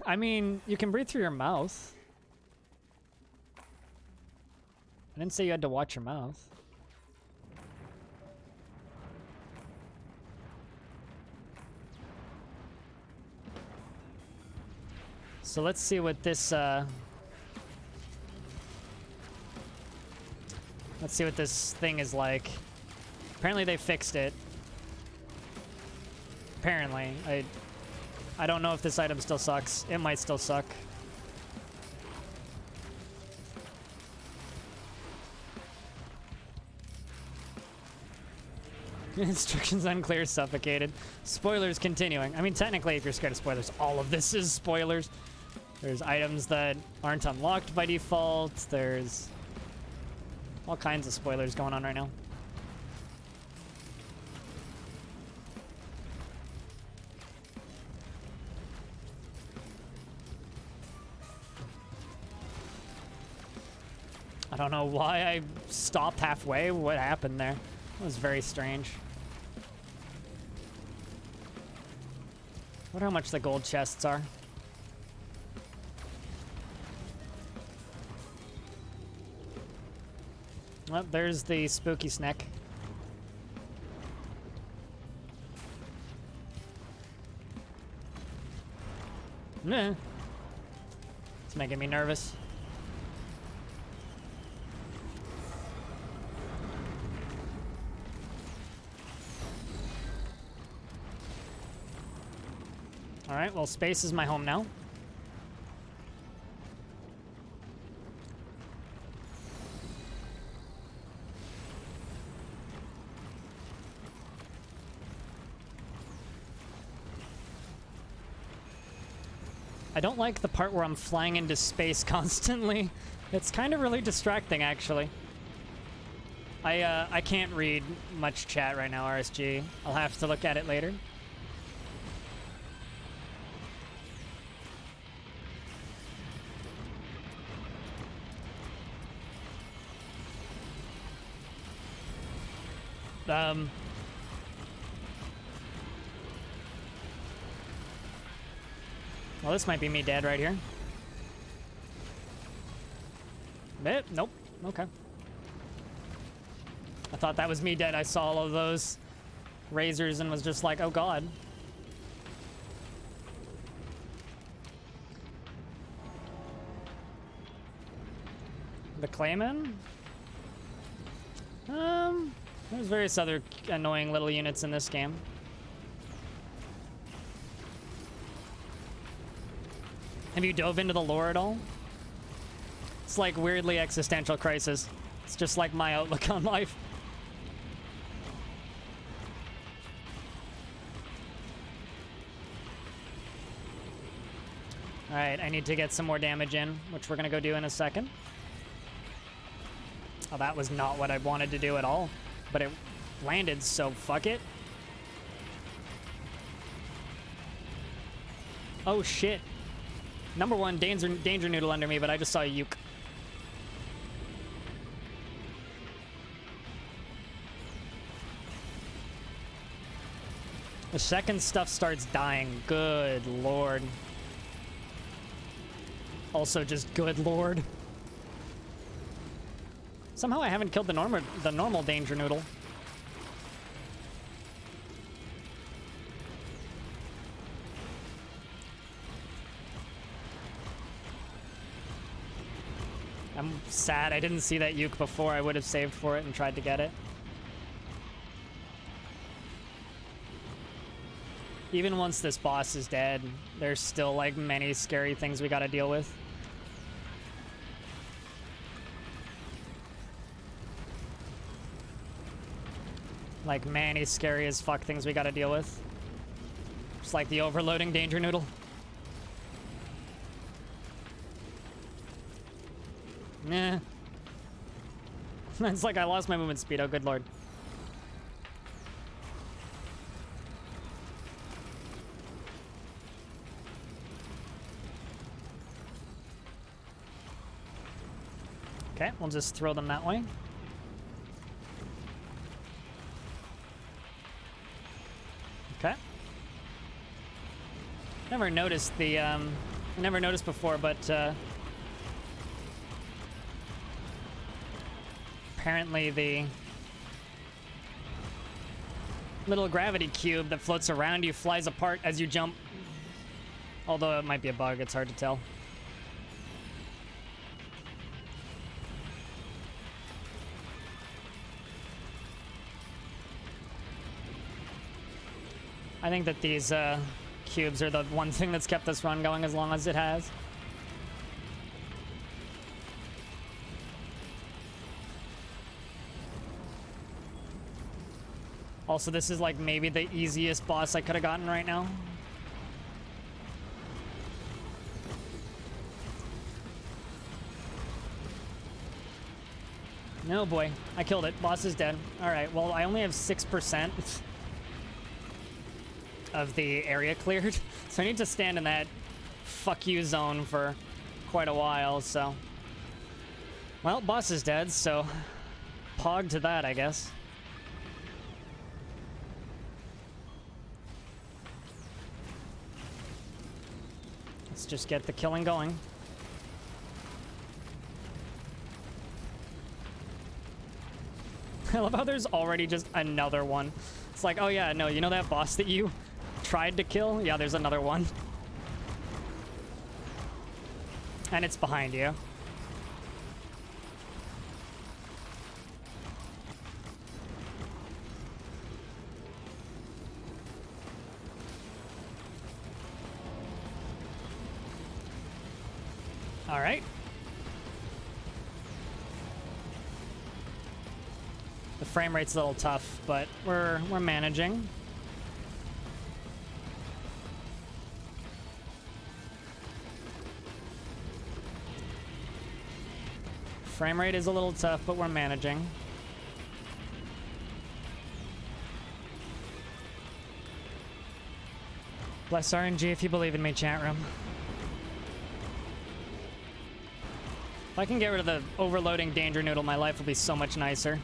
I mean, you can breathe through your mouth. I didn't say you had to watch your mouth. So let's see what this Let's see what this thing is like. Apparently they fixed it. Apparently. I don't know if this item still sucks. It might still suck. Instructions unclear, suffocated. Spoilers continuing. I mean, technically, if you're scared of spoilers, all of this is spoilers. There's items that aren't unlocked by default. There's all kinds of spoilers going on right now. I don't know why I stopped halfway. What happened there? It was very strange. I wonder how much the gold chests are. Well, there's the spooky snack. Nah. It's making me nervous. Alright, well, space is my home now. I don't like the part where I'm flying into space constantly. It's kind of really distracting, actually. I can't read much chat right now, RSG. I'll have to look at it later. Well, this might be me dead right here. Nope. Okay. I thought that was me dead. I saw all of those razors and was just like, oh god. The Clayman? There's various other annoying little units in this game. Have you dove into the lore at all? It's like weirdly existential crisis. It's just like my outlook on life. Alright, I need to get some more damage in, which we're gonna go do in a second. Oh, that was not what I wanted to do at all. But it landed, so fuck it. Oh shit. Number one, danger noodle under me, but I just saw a uke. The second stuff starts dying. Good lord. Also just good lord. Somehow I haven't killed the normal danger noodle. I'm sad I didn't see that uke before. I would have saved for it and tried to get it. Even once this boss is dead, there's still like many scary things we gotta deal with. Like many scary as fuck things we gotta deal with. Just like the overloading danger noodle. Nah. It's like I lost my movement speed, oh good lord. Okay, we'll just throw them that way. Okay. Never noticed the, never noticed before, but, apparently the little gravity cube that floats around you flies apart as you jump. Although it might be a bug, it's hard to tell. I think that these cubes are the one thing that's kept this run going as long as it has. Also, this is like maybe the easiest boss I could have gotten right now. No, boy. I killed it. Boss is dead. All right, well, I only have 6% of the area cleared, so I need to stand in that fuck you zone for quite a while, so... Well, boss is dead, so... Pog to that, I guess. Let's just get the killing going. I love how there's already just another one. It's like, oh yeah, no, you know that boss that you tried to kill? Yeah, there's another one. And it's behind you. All right. The frame rate's a little tough, but we're managing. Frame rate is a little tough, but we're managing. Bless RNG if you believe in me, chat room. If I can get rid of the overloading danger noodle, my life will be so much nicer.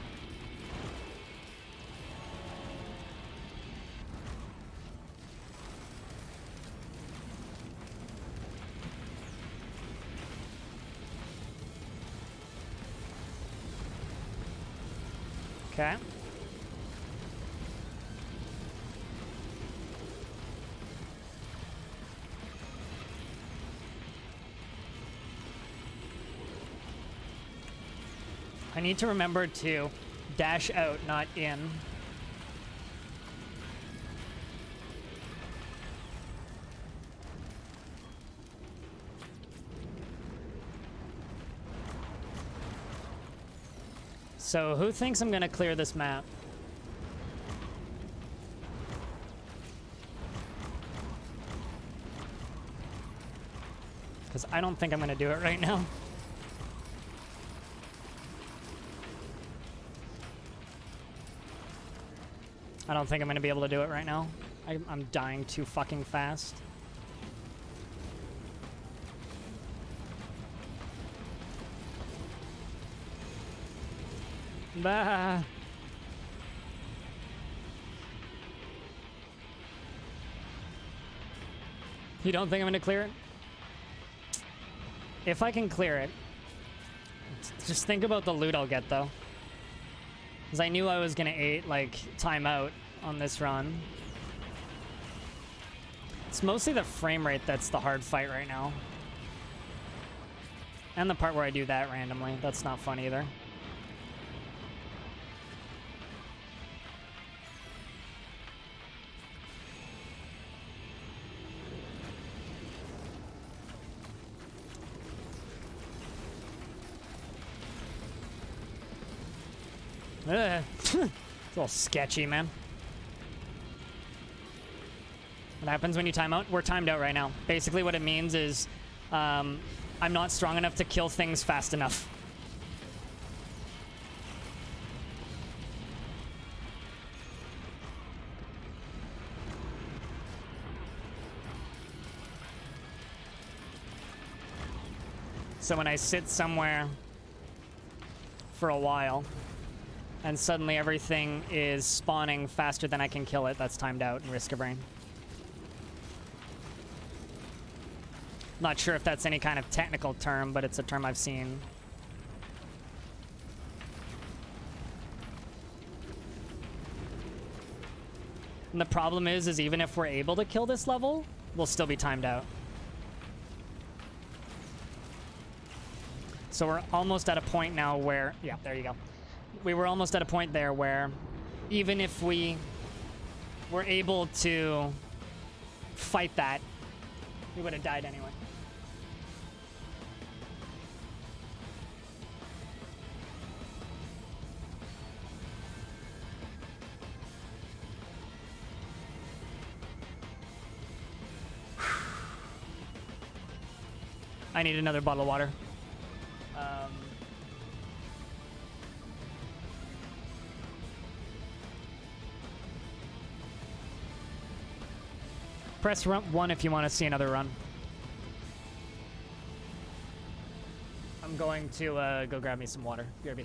Okay. I need to remember to dash out, not in. So, who thinks I'm gonna clear this map? Because I don't think I'm gonna do it right now. I don't think I'm gonna be able to do it right now. I'm dying too fucking fast. Bah. You don't think I'm gonna clear it? If I can clear it, just think about the loot I'll get though. Because I knew I was gonna like time out on this run. It's mostly the frame rate that's the hard fight right now. And the part where I do that randomly. That's not fun either. It's a little sketchy, man. What happens when you time out? We're timed out right now. Basically what it means is I'm not strong enough to kill things fast enough. So when I sit somewhere for a while, and suddenly everything is spawning faster than I can kill it, that's timed out and risk a brain. Not sure if that's any kind of technical term, but it's a term I've seen. And the problem is even if we're able to kill this level, we'll still be timed out. So we're almost at a point now where, yeah, there you go. We were almost at a point there where even if we were able to fight that, we would have died anyway. I need another bottle of water. Press run 1 if you want to see another run. I'm going to go grab me some water. BRB.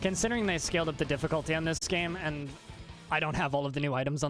Considering they scaled up the difficulty on this game, and I don't have all of the new items on